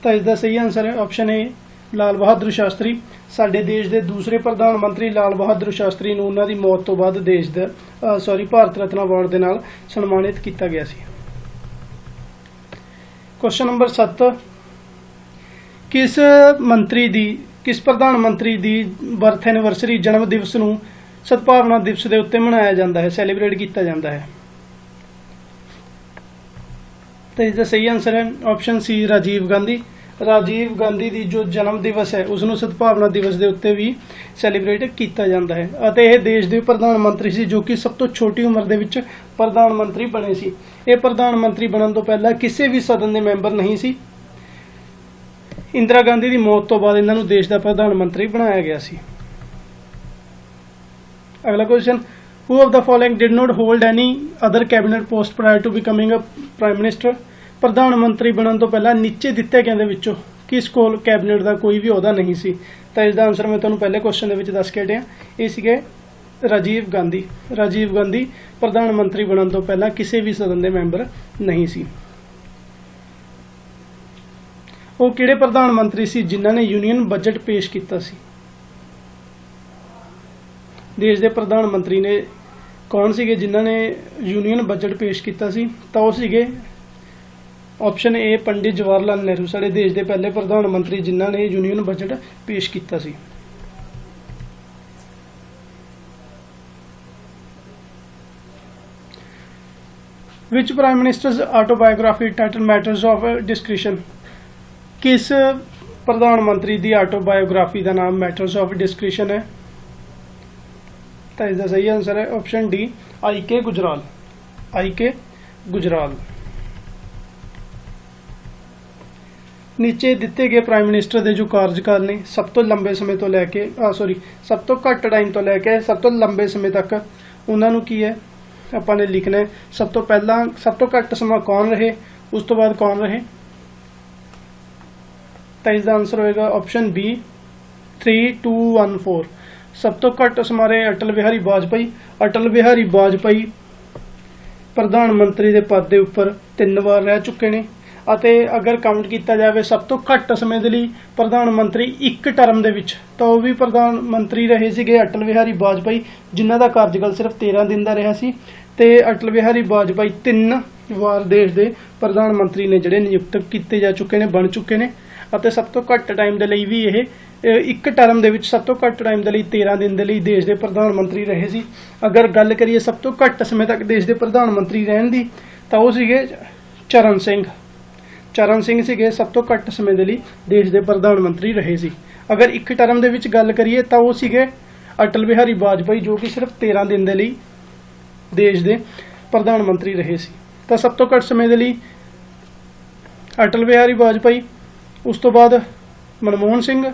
ਤਾਂ ਇਸ ਦਾ ਸਹੀ ਆਨਸਰ ਹੈ ਆਪਸ਼ਨ ਏ, ਲਾਲ ਬਹਾਦਰ ਸ਼ਾਸਤਰੀ। ਸਾਡੇ ਦੇਸ਼ ਦੇ ਦੂਸਰੇ ਪ੍ਰਧਾਨ ਮੰਤਰੀ ਲਾਲ ਬਹਾਦਰ ਸ਼ਾਸਤਰੀ ਨੂੰ ਉਹਨਾਂ ਦੀ ਮੌਤ ਤੋਂ ਬਾਅਦ ਦੇਸ਼ ਦਾ ਭਾਰਤ ਰਤਨ ਅਵਾਰਡ ਦੇ ਨਾਲ ਸਨਮਾਨਿਤ ਕੀਤਾ ਗਿਆ ਸੀ। ਕੁਐਸਚਨ ਨੰਬਰ 7, ਕਿਸ ਪ੍ਰਧਾਨ ਮੰਤਰੀ ਦੀ ਬਰਥ ਐਨੀਵਰਸਰੀ ਜਨਮ ਦਿਵਸ ਨੂੰ ਸਦਭਾਵਨਾ ਦਿਵਸ ਦੇ ਉੱਤੇ ਮਨਾਇਆ ਜਾਂਦਾ ਹੈ, ਸੈਲੀਬ੍ਰੇਟ ਕੀਤਾ ਜਾਂਦਾ ਹੈ? ਤਾਂ ਇਸ ਦਾ ਸਹੀ ਆਨਸਰ ਹੈ ਆਪਸ਼ਨ ਸੀ, ਰਾਜੀਵ ਗਾਂਧੀ। ਰਾਜੀਵ ਗਾਂਧੀ ਦੀ ਜੋ ਜਨਮ ਦਿਵਸ ਹੈ ਉਸ ਨੂੰ ਸਦਭਾਵਨਾ ਦਿਵਸ ਦੇ ਉੱਤੇ ਵੀ ਸੈਲੀਬ੍ਰੇਟ ਕੀਤਾ ਜਾਂਦਾ ਹੈ, ਅਤੇ ਇਹ ਦੇਸ਼ ਦੇ ਪ੍ਰਧਾਨ ਮੰਤਰੀ ਸੀ ਜੋ ਕਿ ਸਭ ਤੋਂ ਛੋਟੀ ਉਮਰ ਦੇ ਵਿੱਚ ਪ੍ਰਧਾਨ ਮੰਤਰੀ ਬਣੇ ਸੀ। ਇਹ ਪ੍ਰਧਾਨ ਮੰਤਰੀ ਬਣਨ ਤੋਂ ਪਹਿਲਾਂ ਕਿਸੇ ਵੀ ਸਦਨ ਦੇ ਮੈਂਬਰ ਨਹੀਂ ਸੀ। ਇੰਦਰਾ ਗਾਂਧੀ ਦੀ ਮੌਤ ਤੋਂ ਬਾਅਦ ਇਹਨਾਂ ਨੂੰ ਦੇਸ਼ ਦਾ ਪ੍ਰਧਾਨ ਮੰਤਰੀ ਬਣਾਇਆ ਗਿਆ ਸੀ। ਅਗਲਾ question, who of the following did not hold any other cabinet post prior to becoming a prime minister? ਪ੍ਰਧਾਨ ਮੰਤਰੀ ਬਣਨ ਤੋਂ ਪਹਿਲਾਂ ਨੀਚੇ ਦਿੱਤੇ ਗਏ ਦੇ ਵਿੱਚੋਂ ਕਿਸ ਕੋਲ ਕੈਬਨਿਟ ਦਾ ਕੋਈ ਵੀ ਅਹੁਦਾ ਨਹੀਂ ਸੀ? ਤਾਂ ਇਸ ਦਾ ਆਨਸਰ ਮੈਂ ਤੁਹਾਨੂੰ ਪਹਿਲੇ ਕੁਐਸਚਨ ਦੇ ਵਿੱਚ ਦੱਸ ਕੇ ਹਟਿਆ, ਇਹ ਸੀਗੇ ਰਾਜੀਵ ਗਾਂਧੀ। ਰਾਜੀਵ ਗਾਂਧੀ ਪ੍ਰਧਾਨ ਮੰਤਰੀ ਬਣਨ ਤੋਂ ਪਹਿਲਾਂ ਕਿਸੇ ਵੀ ਸਦਨ ਦੇ ਮੈਂਬਰ ਨਹੀਂ ਸੀ। ਉਹ ਕਿਹੜੇ ਪ੍ਰਧਾਨ ਮੰਤਰੀ ਸੀ ਜਿਨ੍ਹਾਂ ਨੇ ਯੂਨੀਅਨ ਬਜਟ ਪੇਸ਼ ਕੀਤਾ ਸੀ? ਦੇਸ਼ ਦੇ ਪ੍ਰਧਾਨ ਮੰਤਰੀ ਨੇ ਕੌਣ ਸੀਗੇ ਜਿਨ੍ਹਾਂ ਨੇ ਯੂਨੀਅਨ ਬਜਟ ਪੇਸ਼ ਕੀਤਾ ਸੀ? ਤਾਂ ਉਹ ਸੀਗੇ ਆਪਸ਼ਨ ਏ, ਪੰਡਿਤ ਜਵਾਹਰ ਲਾਲ ਨਹਿਰੂ। ਸਾਡੇ ਦੇਸ਼ ਦੇ ਪਹਿਲੇ ਪ੍ਰਧਾਨ ਮੰਤਰੀ ਜਿਨ੍ਹਾਂ ਨੇ ਯੂਨੀਅਨ ਬਜਟ ਪੇਸ਼ ਕੀਤਾ ਸੀ। Which prime minister's autobiography titled Matters of Discretion? ਕਿਸ ਪ੍ਰਧਾਨ ਮੰਤਰੀ ਦੀ ਆਟੋਬਾਇਓਗ੍ਰਾਫੀ ਦਾ ਨਾਮ ਮੈਟਰਸ ਆਫ ਡਿਸਕ੍ਰਿਸ਼ਨ ਹੈ? ਤਾਂ ਇਸ ਦਾ ਸਹੀ ਆਨਸਰ ਹੈ ਆਪਸ਼ਨ ਡੀ, ਆਈ.ਕੇ. ਗੁਜਰਾਲ। ਆਈ.ਕੇ. ਗੁਜਰਾਲ। ਨੀਚੇ ਦਿੱਤੇ ਗਏ ਪ੍ਰਾਈਮ ਮਿਨਿਸਟਰ ਦੇ ਜੋ ਕਾਰਜਕਾਲ ਨੇ ਸਭ ਤੋਂ ਲੰਬੇ ਸਮੇਂ ਤੋਂ ਲੈ ਕੇ ਸਭ ਤੋਂ ਘੱਟ ਟਾਈਮ ਤੋਂ ਲੈ ਕੇ ਸਭ ਤੋਂ ਲੰਬੇ ਸਮੇਂ ਤੱਕ ਉਹਨਾਂ ਨੂੰ ਕੀ ਹੈ ਆਪਾਂ ਨੇ ਲਿਖਣਾ ਹੈ। ਸਭ ਤੋਂ ਪਹਿਲਾਂ ਸਭ ਤੋਂ ਘੱਟ ਸਮਾਂ ਕੌਣ ਰਹੇ, ਉਸ ਤੋਂ ਬਾਅਦ ਕੌਣ ਰਹੇ? ਤਾਂ ਇਸ ਦਾ ਆਨਸਰ ਹੋਏਗਾ ਆਪਸ਼ਨ ਬੀ, 3214। ਸਭ ਤੋਂ ਘੱਟ ਸਮਾਂ ਰਹੇ ਅਟਲ ਬਿਹਾਰੀ ਵਾਜਪਾਈ। ਅਟਲ ਬਿਹਾਰੀ ਵਾਜਪਾਈ ਪ੍ਰਧਾਨ ਮੰਤਰੀ ਦੇ ਪਦ ਦੇ ਉੱਪਰ 3 ਵਾਰ ਰਹਿ ਚੁੱਕੇ ਨੇ, ਅਤੇ ਅਗਰ ਕਾਊਂਟ ਕੀਤਾ ਜਾਵੇ ਸਭ ਤੋਂ ਘੱਟ ਸਮੇਂ ਦੇ ਲਈ ਪ੍ਰਧਾਨ ਮੰਤਰੀ ਇੱਕ ਟਰਮ ਦੇ ਵਿੱਚ, ਤਾਂ ਉਹ ਵੀ ਪ੍ਰਧਾਨ ਮੰਤਰੀ ਰਹੇ ਸੀਗੇ ਅਟਲ ਬਿਹਾਰੀ ਵਾਜਪਾਈ, ਜਿਨ੍ਹਾਂ ਦਾ ਕਾਰਜਕਾਲ ਸਿਰਫ 13 ਦਿਨ ਦਾ ਰਿਹਾ ਸੀ। ਤੇ ਅਟਲ ਬਿਹਾਰੀ ਵਾਜਪਾਈ 3 ਵਾਰ ਦੇਸ਼ ਦੇ ਪ੍ਰਧਾਨ ਮੰਤਰੀ ਨੇ ਜਿਹੜੇ ਨਿਯੁਕਤ ਕੀਤੇ ਜਾ ਚੁੱਕੇ ਨੇ, ਬਣ ਚੁੱਕੇ ਨੇ, ਅਤੇ ਸਭ ਤੋਂ ਘੱਟ ਟਾਈਮ ਦੇ ਲਈ ਵੀ ਇਹ ਇੱਕ ਟਰਮ ਦੇ ਵਿੱਚ ਸਭ ਤੋਂ ਘੱਟ ਟਾਈਮ ਦੇ ਲਈ 13 ਦਿਨ ਦੇ ਲਈ ਦੇਸ਼ ਦੇ ਪ੍ਰਧਾਨ ਮੰਤਰੀ ਰਹੇ ਸੀ। ਅਗਰ ਗੱਲ ਕਰੀਏ ਸਭ ਤੋਂ ਘੱਟ ਸਮੇਂ ਤੱਕ ਦੇਸ਼ ਦੇ ਪ੍ਰਧਾਨ ਮੰਤਰੀ ਰਹਿਣ ਦੀ, ਤਾਂ ਉਹ ਸੀਗੇ ਚਰਨ ਸਿੰਘ। ਚਰਨ ਸਿੰਘ ਸੀਗੇ ਸਭ ਤੋਂ ਘੱਟ ਸਮੇਂ ਦੇ ਲਈ ਦੇਸ਼ ਦੇ ਪ੍ਰਧਾਨ ਮੰਤਰੀ ਰਹੇ ਸੀ। ਅਗਰ ਇੱਕ ਟਰਮ ਦੇ ਵਿੱਚ ਗੱਲ ਕਰੀਏ ਤਾਂ ਉਹ ਸੀਗੇ ਅਟਲ ਬਿਹਾਰੀ ਵਾਜਪਾਈ, ਜੋ ਕਿ ਸਿਰਫ 13 ਦਿਨ ਦੇ ਲਈ ਦੇਸ਼ ਦੇ ਪ੍ਰਧਾਨ ਮੰਤਰੀ ਰਹੇ ਸੀ। ਤਾਂ ਸਭ ਤੋਂ ਘੱਟ ਸਮੇਂ ਦੇ ਲਈ ਅਟਲ ਬਿਹਾਰੀ ਵਾਜਪਾਈ, ਉਸ ਤੋਂ ਬਾਅਦ ਮਨਮੋਹਨ ਸਿੰਘ,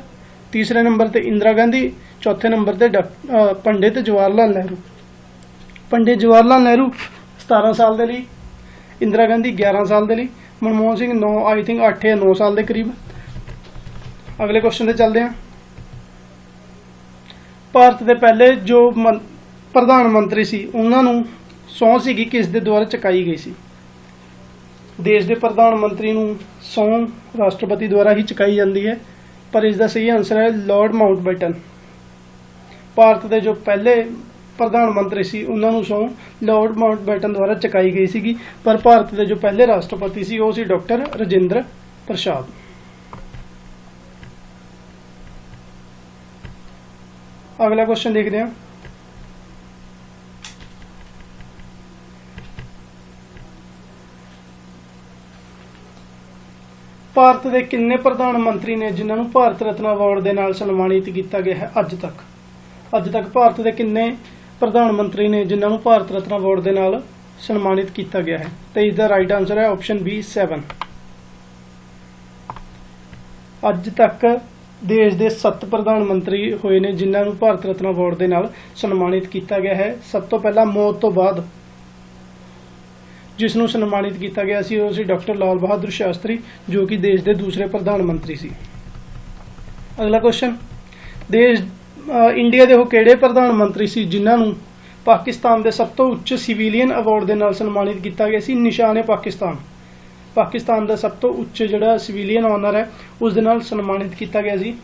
ਤੀਸਰੇ ਨੰਬਰ ਤੇ ਇੰਦਰਾ ਗਾਂਧੀ, ਚੌਥੇ ਨੰਬਰ ਤੇ ਪੰਡਿਤ ਜਵਾਹਰ ਲਾਲ ਨਹਿਰੂ। ਪੰਡਿਤ ਜਵਾਹਰ ਲਾਲ ਨਹਿਰੂ 17 ਸਾਲ ਦੇ ਲਈ, ਇੰਦਰਾ ਗਾਂਧੀ 11 ਸਾਲ ਦੇ ਲਈ, ਮਨਮੋਹਨ ਸਿੰਘ 8 ਜਾਂ 9 ਸਾਲ ਦੇ ਕਰੀਬ। ਅਗਲੇ ਕੁਐਸਚਨ ਤੇ ਚੱਲਦੇ ਹਾਂ। ਭਾਰਤ ਦੇ ਪਹਿਲੇ ਜੋ ਪ੍ਰਧਾਨ ਮੰਤਰੀ ਸੀ ਉਹਨਾਂ ਨੂੰ ਸਹੁੰ ਸੀਗੀ ਕਿਸ ਦੇ ਦੁਆਰਾ ਚੁਕਾਈ ਗਈ ਸੀ? ਦੇਸ਼ ਦੇ ਪ੍ਰਧਾਨ ਮੰਤਰੀ ਨੂੰ ਸਹੁੰ ਰਾਸ਼ਟਰਪਤੀ ਦੁਆਰਾ ਹੀ ਚੁਕਾਈ ਜਾਂਦੀ ਹੈ, ਪਰ ਇਸ ਦਾ ਸਹੀ ਆਨਸਰ ਹੈ ਲਾਰਡ ਮਾਊਂਟਬੈਟਨ। ਭਾਰਤ ਦੇ ਜੋ ਪਹਿਲੇ ਪ੍ਰਧਾਨ ਮੰਤਰੀ ਸੀ ਉਹਨਾਂ ਨੂੰ ਸਹੁੰ ਲਾਰਡ ਮਾਊਂਟਬੈਟਨ ਦੁਆਰਾ ਚੁਕਾਈ ਗਈ ਸੀਗੀ, ਪਰ ਭਾਰਤ ਦੇ ਜੋ ਪਹਿਲੇ ਰਾਸ਼ਟਰਪਤੀ ਸੀ ਉਹ ਸੀ ਡਾਕਟਰ ਰਾਜਿੰਦਰ ਪ੍ਰਸਾਦ। ਅਗਲਾ ਕੁਐਸਚਨ ਦੇਖਦੇ ਹਾਂ। ਭਾਰਤ ਦੇ ਕਿੰਨੇ ਪ੍ਰਧਾਨ ਮੰਤਰੀ ਨੇ ਜਿਨ੍ਹਾਂ ਨੂੰ ਭਾਰਤ ਰਤਨ ਅਵਾਰਡ ਦੇ ਨਾਲ ਸਨਮਾਨਿਤ ਕੀਤਾ ਗਿਆ ਹੈ ਅੱਜ ਤੱਕ? ਅੱਜ ਤੱਕ ਭਾਰਤ ਦੇ ਕਿੰਨੇ ਪ੍ਰਧਾਨ ਮੰਤਰੀ ਨੇ ਜਿਨ੍ਹਾਂ ਨੂੰ ਭਾਰਤ ਰਤਨ ਅਵਾਰਡ ਦੇ ਨਾਲ ਸਨਮਾਨਿਤ ਕੀਤਾ ਗਿਆ ਹੈ? ਤੇ ਇਸ ਦਾ ਰਾਈਟ ਆਨਸਰ ਹੈ ਆਪਸ਼ਨ ਬੀ, 7। ਅੱਜ ਤੱਕ ਦੇਸ਼ ਦੇ 7 ਪ੍ਰਧਾਨ ਮੰਤਰੀ ਹੋਏ ਨੇ ਜਿਨ੍ਹਾਂ ਨੂੰ ਭਾਰਤ ਰਤਨ ਅਵਾਰਡ ਦੇ ਨਾਲ ਸਨਮਾਨਿਤ ਕੀਤਾ ਗਿਆ ਹੈ। ਸਭ ਤੋਂ ਪਹਿਲਾਂ ਮੌਤ ਤੋਂ ਬਾਅਦ ਜਿਸ ਨੂੰ ਸਨਮਾਨਿਤ ਕੀਤਾ ਗਿਆ ਸੀ ਉਹ ਸੀ ਡਾਕਟਰ ਲਾਲ ਬਹਾਦਰ ਸ਼ਾਸਤਰੀ, ਜੋ ਕਿ ਦੇਸ਼ ਦੇ ਦੂਸਰੇ ਪ੍ਰਧਾਨ ਮੰਤਰੀ ਸੀ। ਅਗਲਾ ਕੁਐਸਚਨ, ਇੰਡੀਆ ਦੇ ਉਹ ਕਿਹੜੇ ਪ੍ਰਧਾਨ ਮੰਤਰੀ ਸੀ ਜਿਨ੍ਹਾਂ ਨੂੰ ਪਾਕਿਸਤਾਨ ਦੇ ਸਭ ਤੋਂ ਉੱਚ ਸਿਵਿਲੀਅਨ ਅਵਾਰਡ ਦੇ ਨਾਲ ਸਨਮਾਨਿਤ ਕੀਤਾ ਗਿਆ ਸੀ? ਨਿਸ਼ਾਨ-ਏ-ਪਾਕਿਸਤਾਨ, ਪਾਕਿਸਤਾਨ ਦਾ ਸਭ ਤੋਂ ਉੱਚ ਜਿਹੜਾ ਸਿਵਿਲੀਅਨ ਆਨਰ ਹੈ ਉਸ ਦੇ ਨਾਲ ਸਨਮਾਨਿਤ ਕੀਤਾ ਗਿਆ ਸੀ।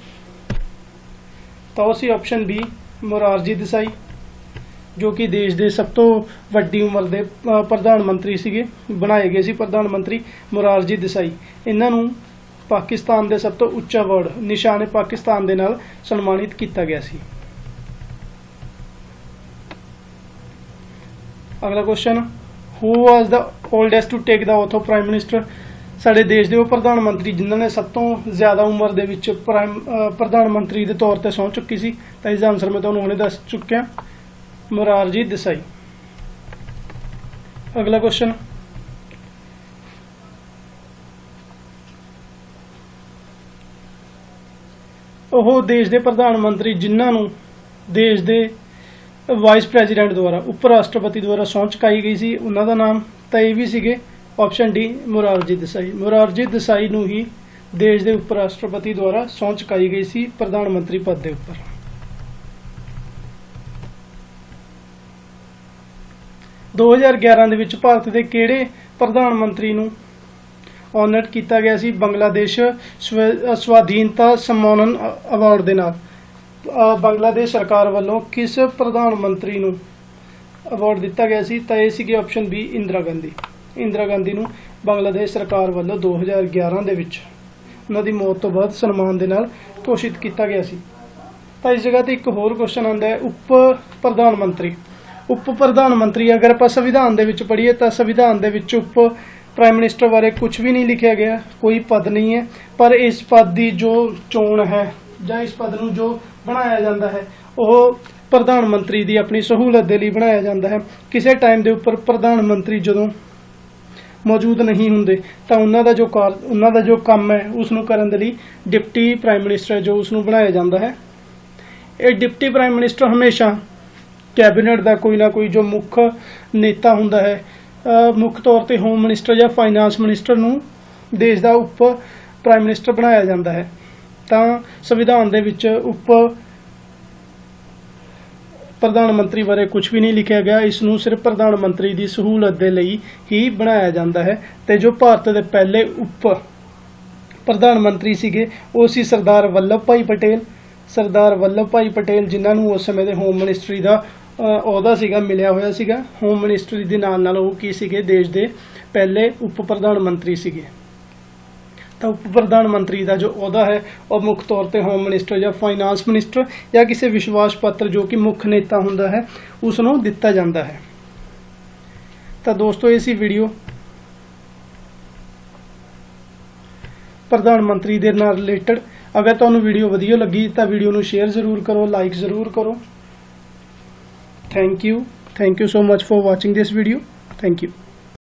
ਤਾਂ ਉਹ ਸੀ ਆਪਸ਼ਨ ਬੀ ਮੋਰਾਰਜੀ ਦੇਸਾਈ, ਜੋ ਕਿ ਦੇਸ਼ ਦੇ ਸਭ ਤੋਂ ਵੱਡੀ ਉਮਰ ਦੇ ਪ੍ਰਧਾਨ ਮੰਤਰੀ ਸੀਗੇ, ਬਣਾਏ ਗਏ ਸੀ ਪ੍ਰਧਾਨ ਮੰਤਰੀ ਮੋਰਾਰਜੀ ਦੇਸਾਈ। ਇਹਨਾਂ ਨੂੰ ਪਾਕਿਸਤਾਨ ਦੇ ਸਭ ਤੋਂ ਉੱਚ ਅਵਾਰਡ ਨਿਸ਼ਾਨ-ਏ-ਪਾਕਿਸਤਾਨ ਦੇ ਨਾਲ ਸਨਮਾਨਿਤ ਕੀਤਾ ਗਿਆ ਸੀ। ਅਗਲਾ question, who was the oldest to take the oath of prime minister? ਸਾਡੇ ਦੇਸ਼ ਦੇ ਉਹ ਪ੍ਰਧਾਨ ਮੰਤਰੀ ਜਿਨ੍ਹਾਂ ਨੇ ਸਭ ਤੋਂ ਜ਼ਿਆਦਾ ਉਮਰ ਦੇ ਵਿੱਚ ਪ੍ਰਧਾਨ ਮੰਤਰੀ ਦੇ ਤੌਰ ਤੇ ਸਹੁੰ ਚੁੱਕੀ ਸੀ। ਤਾਂ ਇਸ ਦਾ ਆਨਸਰ ਮੈਂ ਤੁਹਾਨੂੰ ਹੁਣੇ ਦੱਸ ਚੁੱਕਿਆ, ਮੋਰਾਰਜੀ ਦੇਸਾਈ। ਅਗਲਾ ਕੁਐਸਚਨ, ਉਹ ਦੇਸ਼ ਦੇ ਪ੍ਰਧਾਨ ਮੰਤਰੀ ਜਿਨ੍ਹਾਂ ਨੂੰ ਦੇਸ਼ ਦੇ ਵਾਈਸ ਪ੍ਰੈਜ਼ੀਡੈਂਟ ਦੁਆਰਾ, ਉਪ ਰਾਸ਼ਟਰਪਤੀ ਦੁਆਰਾ ਸਹੁੰ ਚੁਕਾਈ ਗਈ ਸੀ, ਉਹਨਾਂ ਦਾ ਨਾਮ? ਤਾਂ ਇਹ ਵੀ ਸੀਗੇ ਆਪਸ਼ਨ ਡੀ ਮੋਰਾਰਜੀ ਦੇਸਾਈ। ਮੋਰਾਰਜੀ ਦੇਸਾਈ ਨੂੰ ਹੀ ਦੇਸ਼ ਦੇ ਉਪ ਰਾਸ਼ਟਰਪਤੀ ਦੁਆਰਾ ਸਹੁੰ ਚੁਕਾਈ ਗਈ ਸੀ ਪ੍ਰਧਾਨ ਮੰਤਰੀ ਪਦ ਦੇ ਉੱਪਰ। 2011 ਦੇ ਵਿੱਚ ਭਾਰਤ ਦੇ ਕਿਹੜੇ ਪ੍ਰਧਾਨ ਮੰਤਰੀ ਨੂੰ ਆਨਰਡ ਕੀਤਾ ਗਿਆ ਸੀ ਬੰਗਲਾਦੇਸ਼ ਸਵਾਧੀਨਤਾ ਸਨਮਾਨਨ ਅਵਾਰਡ ਦੇ ਨਾਲ? ਬੰਗਲਾਦੇਸ਼ ਸਰਕਾਰ ਵੱਲੋਂ ਕਿਸ ਪ੍ਰਧਾਨ ਮੰਤਰੀ ਨੂੰ ਅਵਾਰਡ ਦਿੱਤਾ ਗਿਆ ਸੀ? ਤਾਂ ਇਹ ਸੀਗੀ ਆਪਸ਼ਨ ਬੀ ਇੰਦਰਾ ਗਾਂਧੀ। ਇੰਦਰਾ ਗਾਂਧੀ ਨੂੰ ਬੰਗਲਾਦੇਸ਼ ਸਰਕਾਰ ਵੱਲੋਂ 2011 ਦੇ ਵਿੱਚ ਉਹਨਾਂ ਦੀ ਮੌਤ ਤੋਂ ਬਾਅਦ ਸਨਮਾਨ ਦੇ ਨਾਲ ਘੋਸ਼ਿਤ ਕੀਤਾ ਗਿਆ ਸੀ। ਤਾਂ ਇਸ ਜਗ੍ਹਾ ਤੇ ਇੱਕ ਹੋਰ ਕੁਐਸਚਨ ਆਉਂਦਾ ਹੈ, ਉਪ ਪ੍ਰਧਾਨ ਮੰਤਰੀ। ਉਪ ਪ੍ਰਧਾਨ ਮੰਤਰੀ ਅਗਰ ਆਪਾਂ ਸੰਵਿਧਾਨ ਦੇ ਵਿੱਚ ਪੜ੍ਹੀਏ ਤਾਂ ਸੰਵਿਧਾਨ ਦੇ ਵਿੱਚ ਉਪ ਪ੍ਰਾਈਮ ਮਿਨਿਸਟਰ ਬਾਰੇ ਕੁਝ ਵੀ ਨਹੀਂ ਲਿਖਿਆ ਗਿਆ, ਕੋਈ ਪਦ ਨਹੀਂ ਹੈ। ਪਰ ਇਸ ਪਦ ਦੀ ਜੋ ਚੋਣ ਹੈ ਜਾਂ ਇਸ ਪਦ ਨੂੰ ਜੋ ਬਣਾਇਆ ਜਾਂਦਾ ਹੈ ਉਹ ਪ੍ਰਧਾਨ ਮੰਤਰੀ ਦੀ ਆਪਣੀ ਸਹੂਲਤ ਦੇ ਲਈ ਬਣਾਇਆ ਜਾਂਦਾ ਹੈ। ਕਿਸੇ ਟਾਈਮ ਦੇ ਉੱਪਰ ਪ੍ਰਧਾਨ ਮੰਤਰੀ ਜਦੋਂ ਮੌਜੂਦ ਨਹੀਂ ਹੁੰਦੇ ਤਾਂ ਉਹਨਾਂ ਦਾ ਜੋ ਕੰਮ ਹੈ ਉਸ ਨੂੰ ਕਰਨ ਦੇ ਲਈ ਡਿਪਟੀ ਪ੍ਰਾਈਮ ਮਿਨਿਸਟਰ ਜੋ ਉਸ ਨੂੰ ਬਣਾਇਆ ਜਾਂਦਾ ਹੈ। ਇਹ ਡਿਪਟੀ ਪ੍ਰਾਈਮ ਮਿਨਿਸਟਰ ਹਮੇਸ਼ਾ ਕੈਬਨਿਟ ਦਾ ਕੋਈ ਨਾ ਕੋਈ ਜੋ ਮੁੱਖ ਨੇਤਾ ਹੁੰਦਾ ਹੈ, ਮੁੱਖ ਤੌਰ ਤੇ ਹੋਮ ਮਿਨਿਸਟਰ ਜਾਂ ਫਾਈਨਾਂਸ ਮਿਨਿਸਟਰ ਨੂੰ ਦੇਸ਼ ਦਾ ਉਪ ਪ੍ਰਾਈਮ ਮਿਨਿਸਟਰ ਬਣਾਇਆ ਜਾਂਦਾ ਹੈ। ਤਾਂ ਸੰਵਿਧਾਨ ਦੇ ਵਿੱਚ ਉਪ ਪ੍ਰਧਾਨ ਮੰਤਰੀ ਬਾਰੇ ਕੁਝ ਵੀ ਨਹੀਂ ਲਿਖਿਆ ਗਿਆ, ਇਸ ਨੂੰ ਸਿਰਫ ਪ੍ਰਧਾਨ ਮੰਤਰੀ ਦੀ ਸਹੂਲਤ ਦੇ ਲਈ ਹੀ ਬਣਾਇਆ ਜਾਂਦਾ ਹੈ। ਤੇ ਜੋ ਭਾਰਤ ਦੇ ਪਹਿਲੇ ਉਪ ਪ੍ਰਧਾਨ ਮੰਤਰੀ ਸੀਗੇ ਉਹ ਸੀ ਸਰਦਾਰ ਵੱਲਭ ਭਾਈ ਪਟੇਲ। ਸਰਦਾਰ ਵੱਲਭ ਭਾਈ ਪਟੇਲ ਜਿਨ੍ਹਾਂ ਨੂੰ ਉਸ ਸਮੇਂ ਦੇ ਹੋਮ ਮਿਨਿਸਟਰੀ ਦਾ ਅਹੁਦਾ ਸੀਗਾ, ਮਿਲਿਆ ਹੋਇਆ ਸੀਗਾ। ਹੋਮ ਮਿਨਿਸਟਰੀ ਦੇ ਨਾਲ ਉਹ ਕੀ ਸੀਗੇ, ਦੇਸ਼ ਦੇ ਪਹਿਲੇ ਉਪ ਪ੍ਰਧਾਨ ਮੰਤਰੀ ਸੀਗੇ। ਤਾਂ ਉਪ ਪ੍ਰਧਾਨ ਮੰਤਰੀ ਦਾ ਜੋ ਅਹੁਦਾ ਹੈ ਉਹ ਮੁੱਖ ਤੌਰ ਤੇ ਹੋਮ ਮਿਨਿਸਟਰ ਜਾਂ ਫਾਈਨਾਂਸ ਮਿਨਿਸਟਰ ਜਾਂ ਕਿਸੇ ਵਿਸ਼ਵਾਸ ਪੱਤਰ ਜੋ ਕਿ ਮੁੱਖ ਨੇਤਾ ਹੁੰਦਾ ਹੈ ਉਸ ਨੂੰ ਦਿੱਤਾ ਜਾਂਦਾ ਹੈ। ਤਾਂ ਦੋਸਤੋ ਇਹ ਸੀ ਵੀਡੀਓ ਪ੍ਰਧਾਨ ਮੰਤਰੀ ਦੇ ਨਾਲ ਰਿਲੇਟਡ। ਅਗਰ ਤੁਹਾਨੂੰ ਵੀਡੀਓ ਵਧੀਆ ਲੱਗੀ ਤਾਂ ਵੀਡੀਓ ਨੂੰ ਸ਼ੇਅਰ ਜ਼ਰੂਰ ਕਰੋ, ਲਾਈਕ ਜ਼ਰੂਰ ਕਰੋ। Thank you so much for watching this video. Thank you.